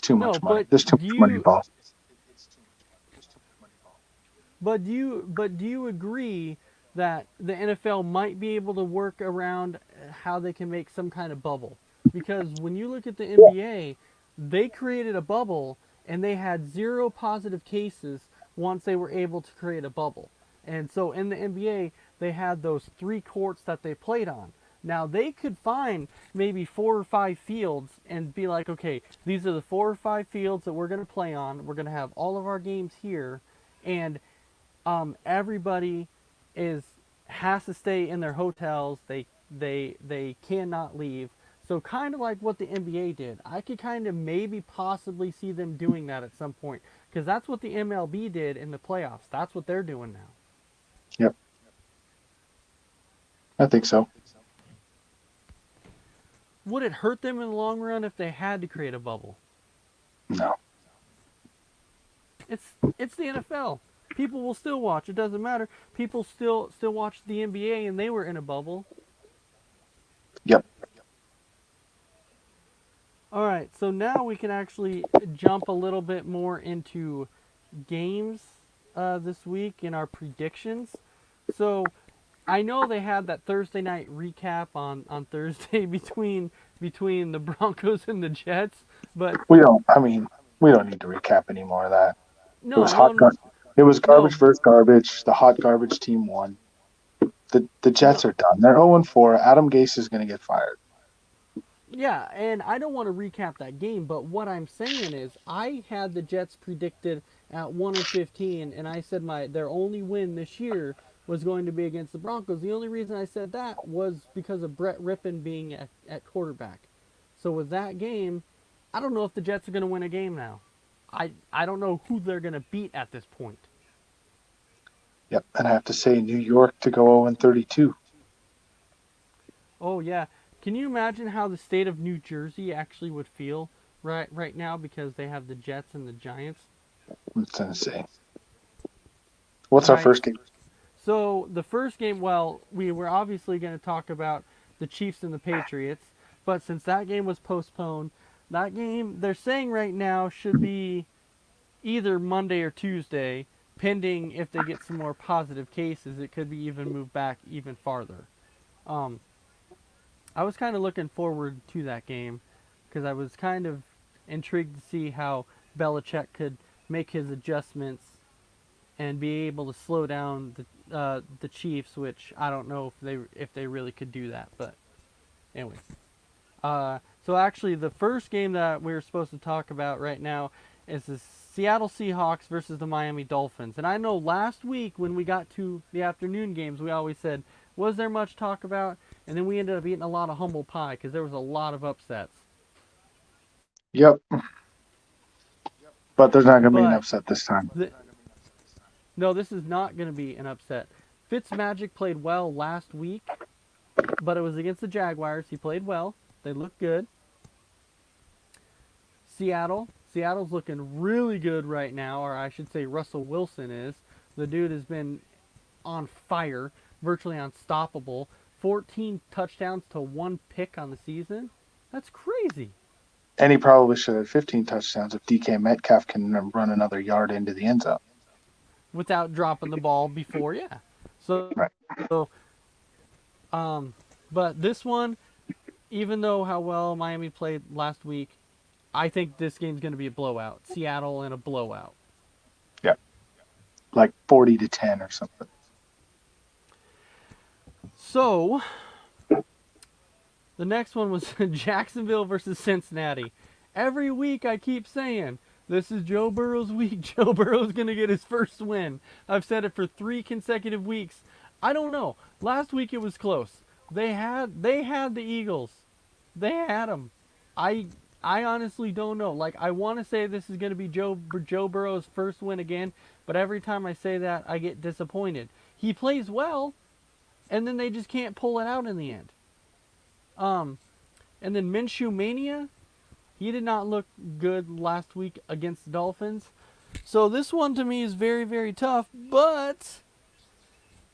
too No, much money. but There's too do much money you involved. but do you agree that the NFL might be able to work around how they can make some kind of bubble? Because when you look at the Yeah. NBA, they created a bubble and they had zero positive cases once they were able to create a bubble. And so in the NBA, they had those 3 courts that they played on. Now they could find maybe 4 or 5 fields and be like, okay, these are the 4 or 5 fields that we're going to play on. We're going to have all of our games here, and everybody is has to stay in their hotels. They cannot leave. So kind of like what the NBA did. I could kind of maybe possibly see them doing that at some point because that's what the MLB did in the playoffs. That's what they're doing now. Yep. I think so. Would it hurt them in the long run if they had to create a bubble? No. It's the NFL. People will still watch. It doesn't matter. People still watch the NBA and they were in a bubble. Yep. All right, so now we can actually jump a little bit more into games this week in our predictions. So I know they had that Thursday night recap on Thursday between the Broncos and the Jets, but We don't. I mean, we don't need to recap any more of that. It was no, hot. no, It was no, garbage versus garbage. The hot garbage team won. The no. Jets are done. They're 0-4. Adam Gase is going to get fired. Yeah, and I don't want to recap that game, but what I'm saying is I had the Jets predicted at 1-15, and I said their only win this year was going to be against the Broncos. The only reason I said that was because of Brett Rippon being at quarterback. So with that game, I don't know if the Jets are going to win a game now. I don't know who they're going to beat at this point. Yep. And I have to say, New York to go 0-32. Oh yeah, can you imagine how the state of New Jersey actually would feel right now because they have the Jets and the Giants? It's insane. What's All our right. first game? So the first game, well, we were obviously going to talk about the Chiefs and the Patriots, but since that game was postponed, that game they're saying right now should be either Monday or Tuesday, pending if they get some more positive cases. It could be even moved back even farther. Um, I was kind of looking forward to that game because I was kind of intrigued to see how Belichick could make his adjustments and be able to slow down the Chiefs, which I don't know if they really could do that. But anyway, so actually, the first game that we were supposed to talk about right now is the Seattle Seahawks versus the Miami Dolphins. And I know last week when we got to the afternoon games, we always said, was there much talk about? And then we ended up eating a lot of humble pie because there was a lot of upsets. Yep, but there's not going to be an But upset this time. the, no, this is not going to be an upset. Fitzmagic played well last week, but it was against the Jaguars. He played well. They looked good. Seattle's looking really good right now, or I should say Russell Wilson is. The dude has been on fire, virtually unstoppable. 14 touchdowns to 1 pick on the season. That's crazy. And he probably should have 15 touchdowns if DK Metcalf can run another yard into the end zone. Without dropping the ball before, yeah. So, Right. so but this one, even though how well Miami played last week, I think this game's going to be a blowout. Seattle in a blowout. Yeah. Like 40-10 or something. So, the next one was Jacksonville versus Cincinnati. Every week I keep saying, this is Joe Burrow's week. Joe Burrow's going to get his first win. I've said it for 3 consecutive weeks. I don't know. Last week it was close. They had the Eagles. They had them. I I honestly don't know. Like I want to say this is going to be Joe Burrow's first win again, but every time I say that I get disappointed. He plays well, and then they just can't pull it out in the end. Um, and then Minshew Mania, he did not look good last week against the Dolphins. So this one to me is very, very tough, but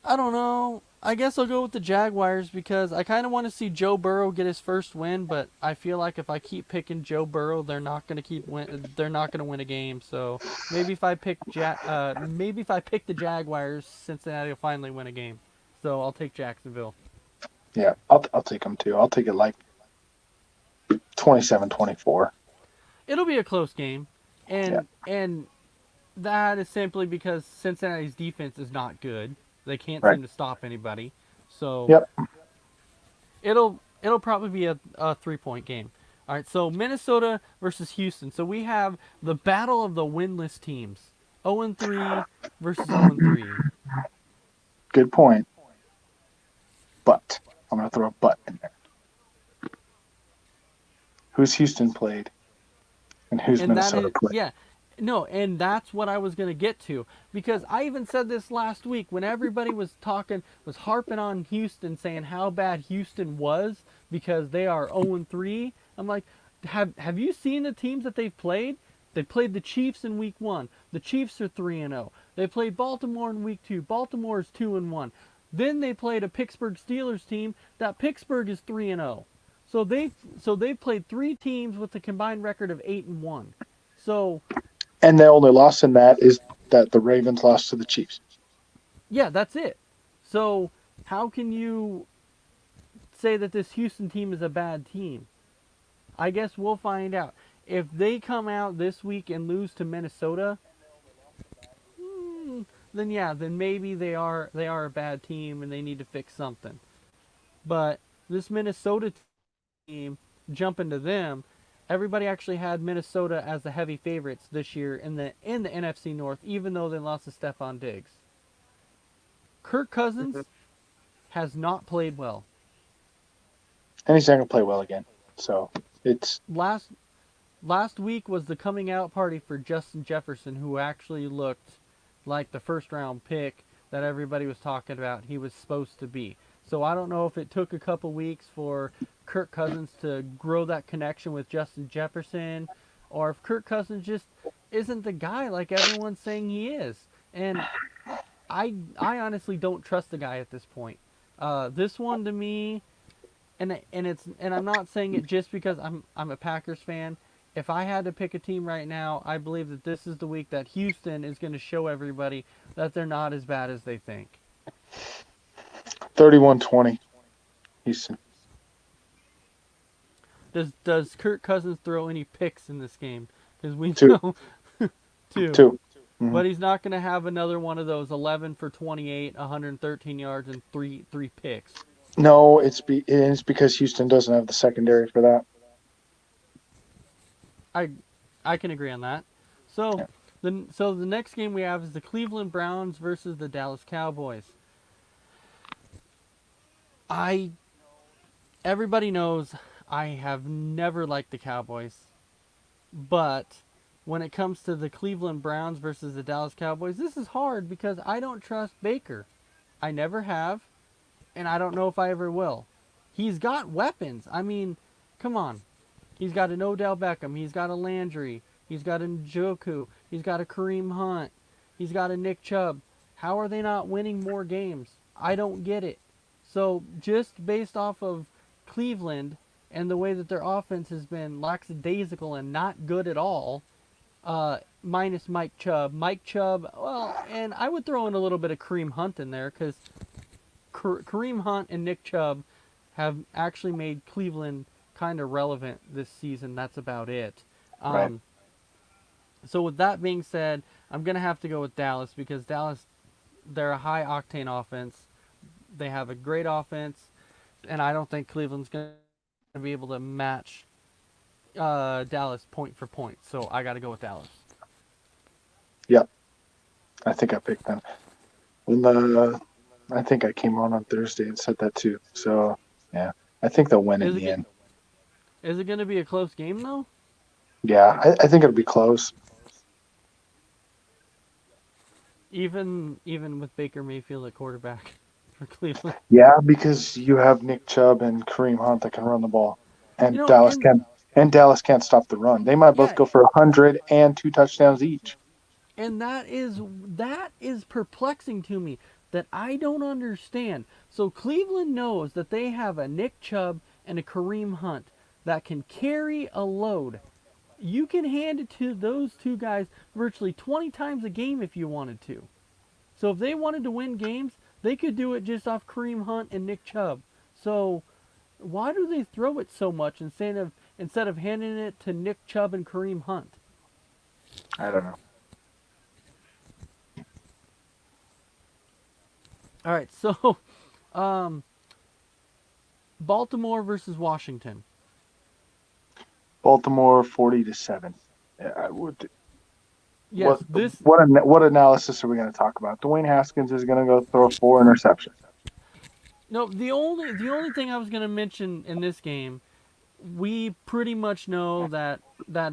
I don't know. I guess I'll go with the Jaguars because I kind of want to see Joe Burrow get his first win, but I feel like if I keep picking Joe Burrow, they're not going to they're not going to win a game. So maybe if I pick maybe if I pick the Jaguars, Cincinnati will finally win a game. So I'll take Jacksonville. Yeah, I'll take them too. I'll take it like 27-24. It'll be a close game, Yeah. and that is simply because Cincinnati's defense is not good. They can't Right. seem to stop anybody. So Yep. it'll probably be a 3-point game. All right, so Minnesota versus Houston. So we have the battle of the winless teams. 0-3 versus 0-3. Good point. But I'm going to throw a but in there. Who's Houston played? And who's And that Minnesota is played? yeah. No, and that's what I was going to get to because I even said this last week when everybody was harping on Houston saying how bad Houston was because they are 0-3. I'm like, have you seen the teams that they've played? They played the Chiefs in week 1. The Chiefs are 3-0. They played Baltimore in week 2. Baltimore is 2-1. Then they played a Pittsburgh Steelers team. That Pittsburgh is 3-0. So they've played 3 teams with a combined record of 8-1. So And the only loss in that is that the Ravens lost to the Chiefs. yeah, that's it. So how can you say that this Houston team is a bad team? I guess we'll find out. If they come out this week and lose to Minnesota, then yeah, then maybe they are a bad team and they need to fix something. But this Minnesota team, jumping to them, everybody actually had Minnesota as the heavy favorites this year in the NFC North, even though they lost to Stephon Diggs. Kirk Cousins has not played well. And he's not going to play well again. So it's Last week was the coming out party for Justin Jefferson, who actually looked like the first round pick that everybody was talking about he was supposed to be. So I don't know if it took a couple weeks for Kirk Cousins to grow that connection with Justin Jefferson, or if Kirk Cousins just isn't the guy like everyone's saying he is. And I honestly don't trust the guy at this point. This one to me, and I'm not saying it just because I'm a Packers fan. If I had to pick a team right now, I believe that this is the week that Houston is going to show everybody that they're not as bad as they think. 31-20. Houston. Does Kirk Cousins throw any picks in this game? Because we Two. know two, Two. Mm-hmm. but he's not going to have another one of those 11 for 28, 113 yards and three picks. No, it's because Houston doesn't have the secondary for that. I I can agree on that. So Yeah. the next game we have is the Cleveland Browns versus the Dallas Cowboys. I Everybody knows I have never liked the Cowboys, but when it comes to the Cleveland Browns versus the Dallas Cowboys, this is hard because I don't trust Baker. I never have, and I don't know if I ever will. He's got weapons. I mean, come on. He's got an Odell Beckham. He's got a Landry. He's got a Njoku. He's got a Kareem Hunt. He's got a Nick Chubb. How are they not winning more games? I don't get it. So just based off of Cleveland and the way that their offense has been lackadaisical and not good at all, minus Mike Chubb. Mike Chubb, well, and I would throw in a little bit of Kareem Hunt in there because Kareem Hunt and Nick Chubb have actually made Cleveland kind of relevant this season. That's about it. Right. Um, so with that being said, I'm gonna have to go with Dallas because Dallas, they're a high octane offense. They have a great offense, and I don't think Cleveland's gonna be able to match Dallas point for point. So I got to go with Dallas. Yep. I think I picked them. I think I came on Thursday and said that too. So yeah, I think they'll win in Is the it end. is it gonna be a close game though? Yeah, I think it'll be close. Even with Baker Mayfield at quarterback for Cleveland. Yeah, because you have Nick Chubb and Kareem Hunt that can run the ball, You and know, Dallas can't stop the run. They might both yeah, go for 100 and 2 touchdowns each. and that is perplexing to me that I don't understand. So Cleveland knows that they have a Nick Chubb and a Kareem Hunt that can carry a load. You can hand it to those two guys virtually 20 times a game if you wanted to. So if they wanted to win games, they could do it just off Kareem Hunt and Nick Chubb. So why do they throw it so much instead of handing it to Nick Chubb and Kareem Hunt? I don't know. All right, so um, Baltimore versus Washington. Baltimore 40-7. Yeah, I would. Yes, this What analysis are we going to talk about? Dwayne Haskins is going to go throw 4 interceptions. no the only thing I was going to mention in this game, we pretty much know that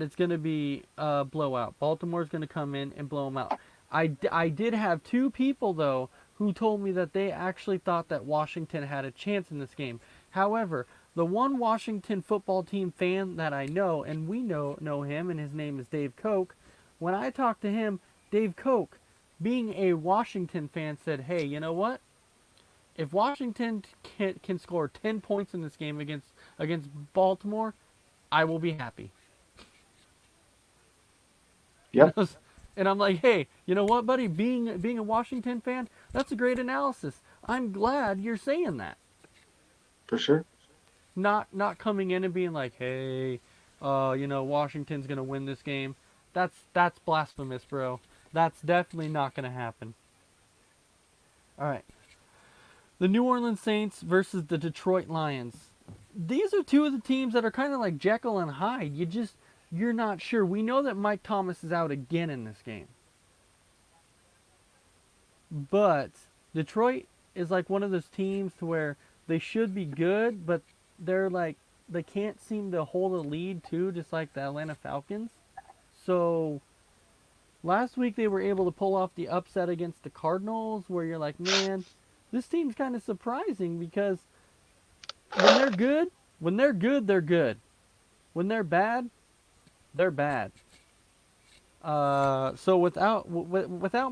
it's going to be a blowout. Baltimore's going to come in and blow them out. I did have two people though who told me that they actually thought that Washington had a chance in this game. However, the one Washington football team fan that I know, and we know him, and his name is Dave Koch. When I talked to him, Dave Koch, being a Washington fan, said, "Hey, you know what? If Washington can score 10 points in this game against Baltimore, I will be happy." Yep, And I'm like, "Hey, you know what, buddy? Being a Washington fan, that's a great analysis. I'm glad you're saying that. for sure. Not coming in and being like, "Hey, Washington's going to win this game." That's blasphemous, bro. That's definitely not going to happen. All right. The New Orleans Saints versus the Detroit Lions. These are two of the teams that are kind of like Jekyll and Hyde. You're not sure. We know that Mike Thomas is out again in this game. But Detroit is like one of those teams to where they should be good, but they can't seem to hold a lead too, just like the Atlanta Falcons. So last week they were able to pull off the upset against the Cardinals, where you're like, man, this team's kind of surprising because when they're good, when they're good, they're good. When they're bad, they're bad. So without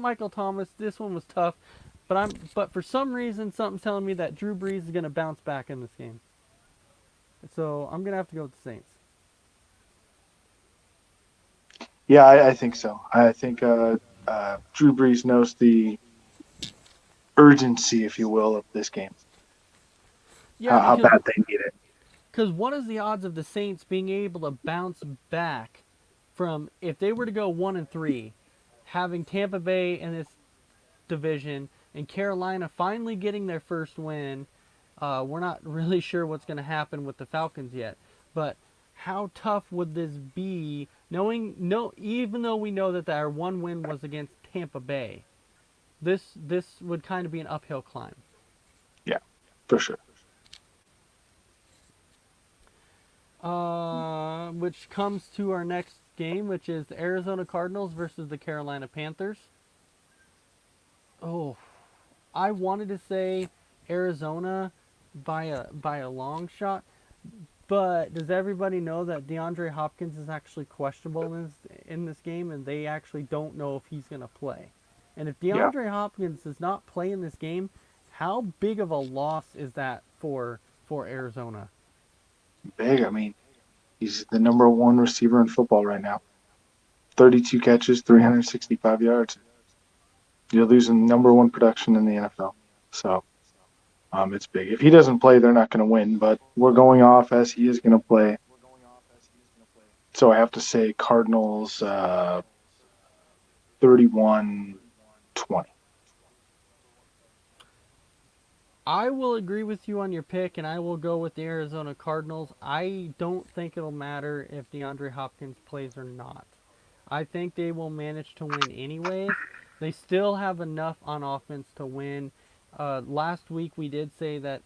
Michael Thomas, this one was tough. But for some reason, something's telling me that Drew Brees is gonna bounce back in this game. So I'm gonna have to go with the Saints. Yeah, I think so. I think Drew Brees knows the urgency, if you will, of this game. Yeah, How bad they need it. because what is the odds of the Saints being able to bounce back from if they were to go 1-3, having Tampa Bay in this division and Carolina finally getting their first win? We're not really sure what's going to happen with the Falcons yet, but how tough would this be? Knowing no, even though we know that our one win was against Tampa Bay, this would kind of be an uphill climb. Yeah, for sure. Which comes to our next game, which is the Arizona Cardinals versus the Carolina Panthers. Oh, I wanted to say Arizona by a long shot, but does everybody know that DeAndre Hopkins is actually questionable in this game, and they actually don't know if he's going to play? And if Yeah, DeAndre Hopkins does not play in this game, how big of a loss is that for Arizona? big. I mean, he's the number one receiver in football right now. 32 catches, 365 yards. You're losing number one production in the NFL. So it's big. If he doesn't play, they're not going to win. But we're going off as he is going to play. So I have to say Cardinals 31-20. I will agree with you on your pick, and I will go with the Arizona Cardinals. I don't think it'll matter if DeAndre Hopkins plays or not. I think they will manage to win anyways. They still have enough on offense to win. Last week we did say that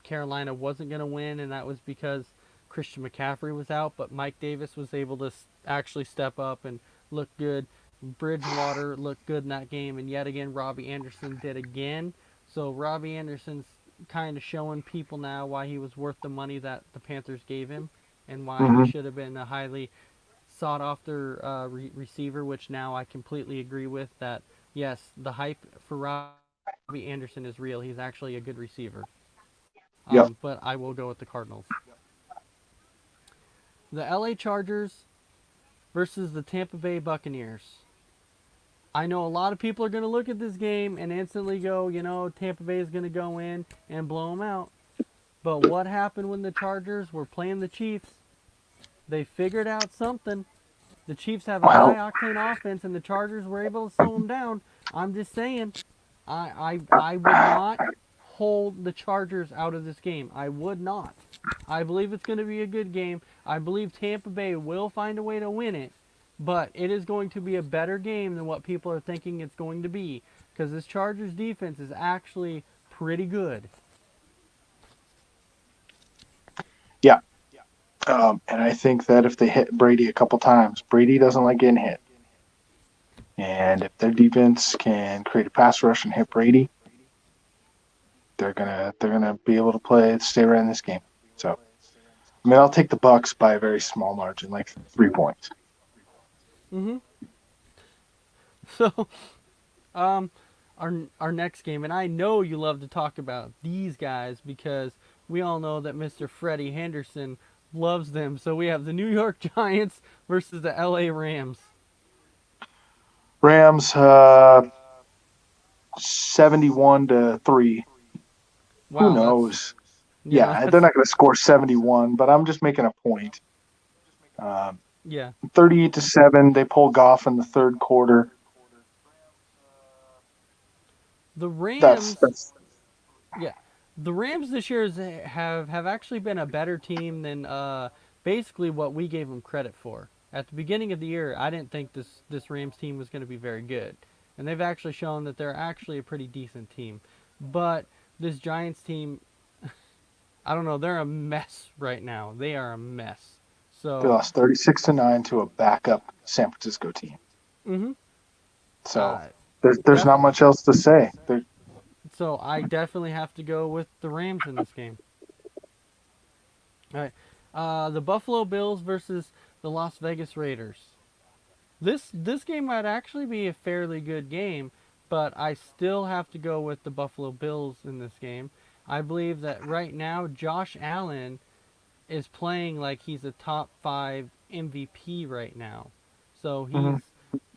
Carolina wasn't going to win, and that was because Christian McCaffrey was out, but Mike Davis was able to actually step up and look good. Bridgewater looked good in that game, and yet again, Robbie Anderson did again. So Robbie Anderson's kind of showing people now why he was worth the money that the Panthers gave him, and why he Mm-hmm. should have been a highly sought after receiver, which now I completely agree with. That yes, the hype for Robbie Anderson is real. He's actually a good receiver. Yep. But I will go with the Cardinals. The LA Chargers versus the Tampa Bay Buccaneers. I know a lot of people are going to look at this game and instantly go, Tampa Bay is going to go in and blow them out. But what happened when the Chargers were playing the Chiefs? They figured out something. The Chiefs have a high Well, octane offense, and the Chargers were able to slow them down. I'm just saying, I would not hold the Chargers out of this game. I would not. I believe it's going to be a good game. I believe Tampa Bay will find a way to win it, but it is going to be a better game than what people are thinking it's going to be because this Chargers defense is actually pretty good. yeah. And I think that if they hit Brady a couple times, Brady doesn't like getting hit. And if their defense can create a pass rush and hit Brady, they're gonna be able to stay right in this game. So I mean, I'll take the Bucks by a very small margin, like 3 points. Hmm. So, um, our next game, and I know you love to talk about these guys because we all know that Mr. Freddie Henderson loves them. So we have the New York Giants versus the LA Rams. Rams 71-3. Who Wow, knows? Yeah, they're that's not going to score 71, but I'm just making a point. Um, yeah. 38-7. They pull Goff in the third quarter. The That's Rams, that's yeah, the Rams this year have actually been a better team than basically what we gave them credit for. At the beginning of the year, I didn't think this Rams team was going to be very good, and they've actually shown that they're actually a pretty decent team. But this Giants team, I don't know, they're a mess right now. They are a mess. they So, lost 36-9 to a backup San Francisco team. mm-hmm, So uh, there's not definitely. much else to say. So I definitely have to go with the Rams in this game. All right. The Buffalo Bills versus the Las Vegas Raiders. This game might actually be a fairly good game, but I still have to go with the Buffalo Bills in this game. I believe that right now Josh Allen is playing like he's a top 5 MVP right now. So Hmm.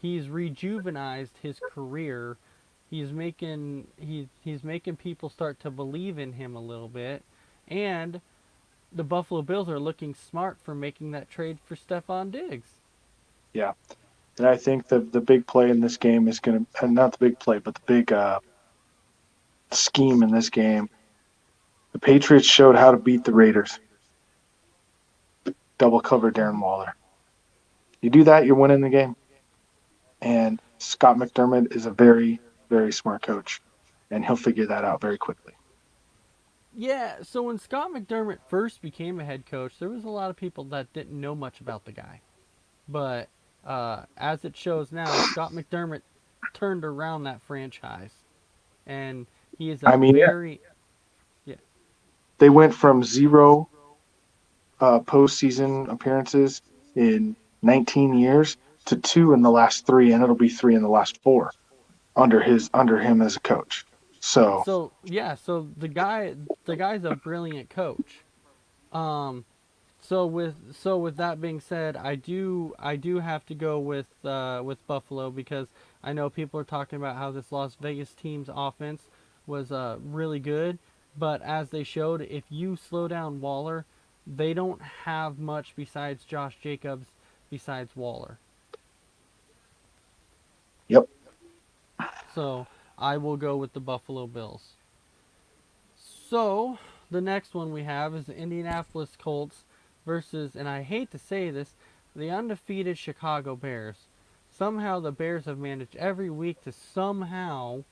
he's rejuvenized his career. He's making people start to believe in him a little bit, and the Buffalo Bills are looking smart for making that trade for Stephon Diggs. Yeah, and I think the big play in this game is going to, not the big play, but the big scheme in this game. The Patriots showed how to beat the Raiders. Double cover Darren Mhm. Waller. You do that, you're winning the game. And Scott McDermott is a very, very smart coach, and he'll figure that out very quickly. Yeah, so when Scott McDermott first became a head coach, there was a lot of people that didn't know much about the guy. But as it shows now, Scott McDermott turned around that franchise, and he is a I mean, yeah, very yeah. they went from zero postseason appearances in 19 years to two in the last three, and it'll be three in the last four under him as a coach. So So the guy's a brilliant coach. Um, so with that being said, I do have to go with Buffalo because I know people are talking about how this Las Vegas team's offense was really good, but as they showed, if you slow down Waller, they don't have much besides Josh Jacobs besides Waller. yep, So I will go with the Buffalo Bills. So the next one we have is the Indianapolis Colts versus, and I hate to say this, the undefeated Chicago Bears. Somehow the Bears have managed every week to somehow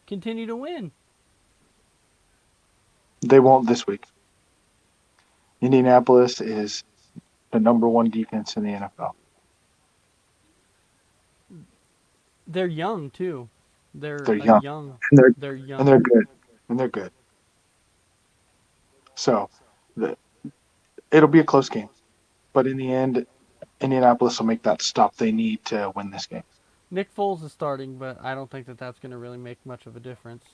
continue to win. they won't this week. Indianapolis is the number one defense in the NFL. They're young too. They're They're a young young. and they're They're and young. they're good and they're good. So the, it'll be a close game, but in the end, Indianapolis will make that stop they need to win this game. Nick Foles is starting, but I don't think that that's going to really make much of a difference.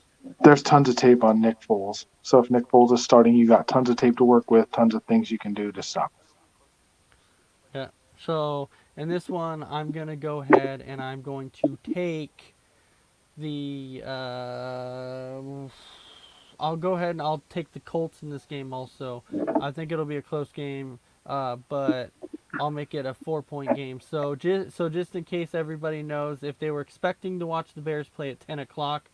There's tons of tape on Nick Foles. So if Nick Foles is starting, you got tons of tape to work with, tons of things you can do to stop. Yeah. So in this one, I'm going to go ahead and I'm going to take the I'll go ahead and I'll take the Colts in this game also. I think it'll be a close game, but I'll make it a 4 point game. So just in case everybody knows, if they were expecting to watch the Bears play at 10 o'clock,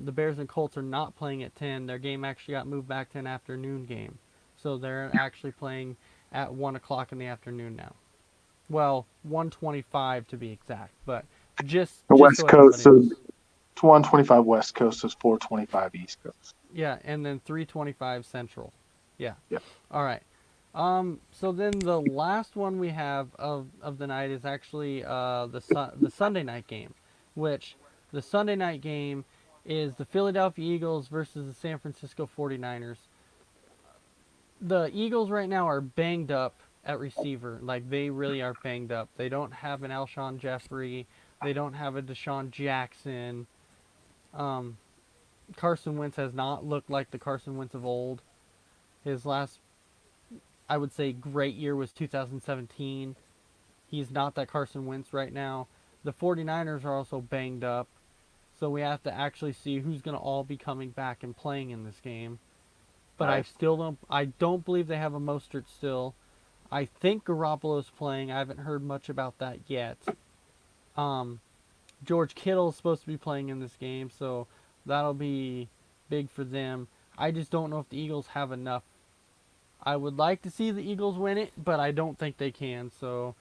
the Bears and Colts are not playing at 10. Their game actually got moved back to an afternoon game, so they're actually playing at 1 o'clock in the afternoon now. Well, 1:25 to be exact, but The just West so Coast, everybody so knows. 125 West Coast is 425 East Coast. Yeah, and then 3:25 Central. Yeah. Yep. All right. So then the last one we have of the night is actually the Sunday night game, which the Sunday night game is the Philadelphia Eagles versus the San Francisco 49ers. The Eagles right now are banged up at receiver. Like they really are banged up. They don't have an Alshon Jeffrey. They don't have a Deshaun Jackson. Um, Carson Wentz has not looked like the Carson Wentz of old. His last, I would say, great year was 2017. He's not that Carson Wentz right now. The 49ers are also banged up. So we have to actually see who's going to all be coming back and playing in this game. But Right. I don't believe they have a Mostert still. I think Garoppolo's playing. I haven't heard much about that yet. Um, George Kittle's supposed to be playing in this game, so that'll be big for them. I just don't know if the Eagles have enough. I would like to see the Eagles win it, but I don't think they can. So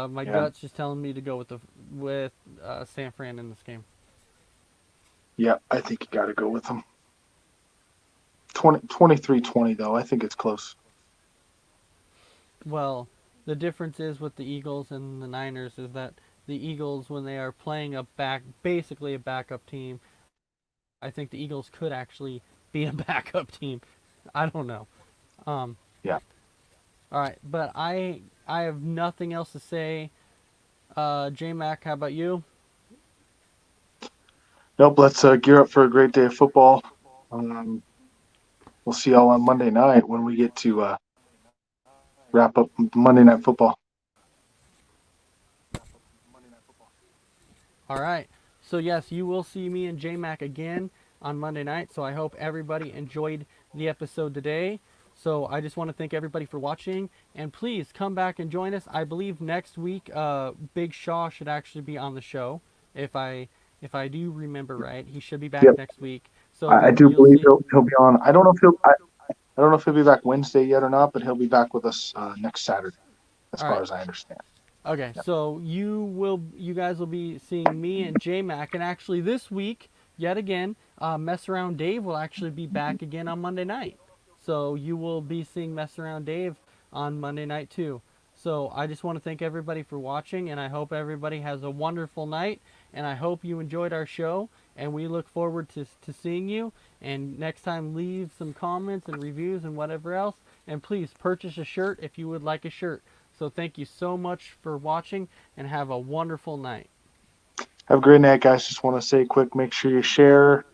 my Yeah. gut's just telling me to go with San Fran in this game. Yeah. I think you got to go with them. 23-20 though. I think it's close. Well, the difference is with the Eagles and the Niners is that the Eagles, when they are playing basically a backup team, I think the Eagles could actually be a backup team. I don't know. Um, Yeah. all right, but I have nothing else to say. J-Mac, how about you? Nope. Let's gear up for a great day of football. Um, we'll see y'all on Monday night when we get to wrap up Monday Night Football. All right. So yes, you will see me and J-Mac again on Monday night. So I hope everybody enjoyed the episode today. So I just want to thank everybody for watching, and please come back and join us. I believe next week, Big Shaw should actually be on the show. If I if I do remember right, he should be back Yep. next week. So I do you'll believe see. he'll be on. I don't know if he'll be back Wednesday yet or not, but he'll be back with us next Saturday, as All far right. as I understand. Okay, Yep. so you guys will be seeing me and J Mac, and actually this week, yet again, Mess Around Dave will actually be back again on Monday night. So you will be seeing Mess Around Dave on Monday night too. So I just want to thank everybody for watching, and I hope everybody has a wonderful night, and I hope you enjoyed our show, and we look forward to seeing you. And next time, leave some comments and reviews and whatever else, and please purchase a shirt if you would like a shirt. So thank you so much for watching, and have a wonderful night. Have a great night, guys. Just want to say quick, make sure you share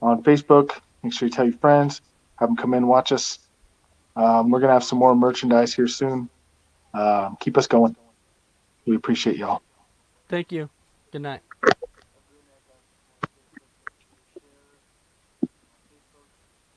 on Facebook. Make sure you tell your friends. Have them come in, watch us. We're going to have some more merchandise here soon. Keep us going. We appreciate y'all. Thank you. Good night.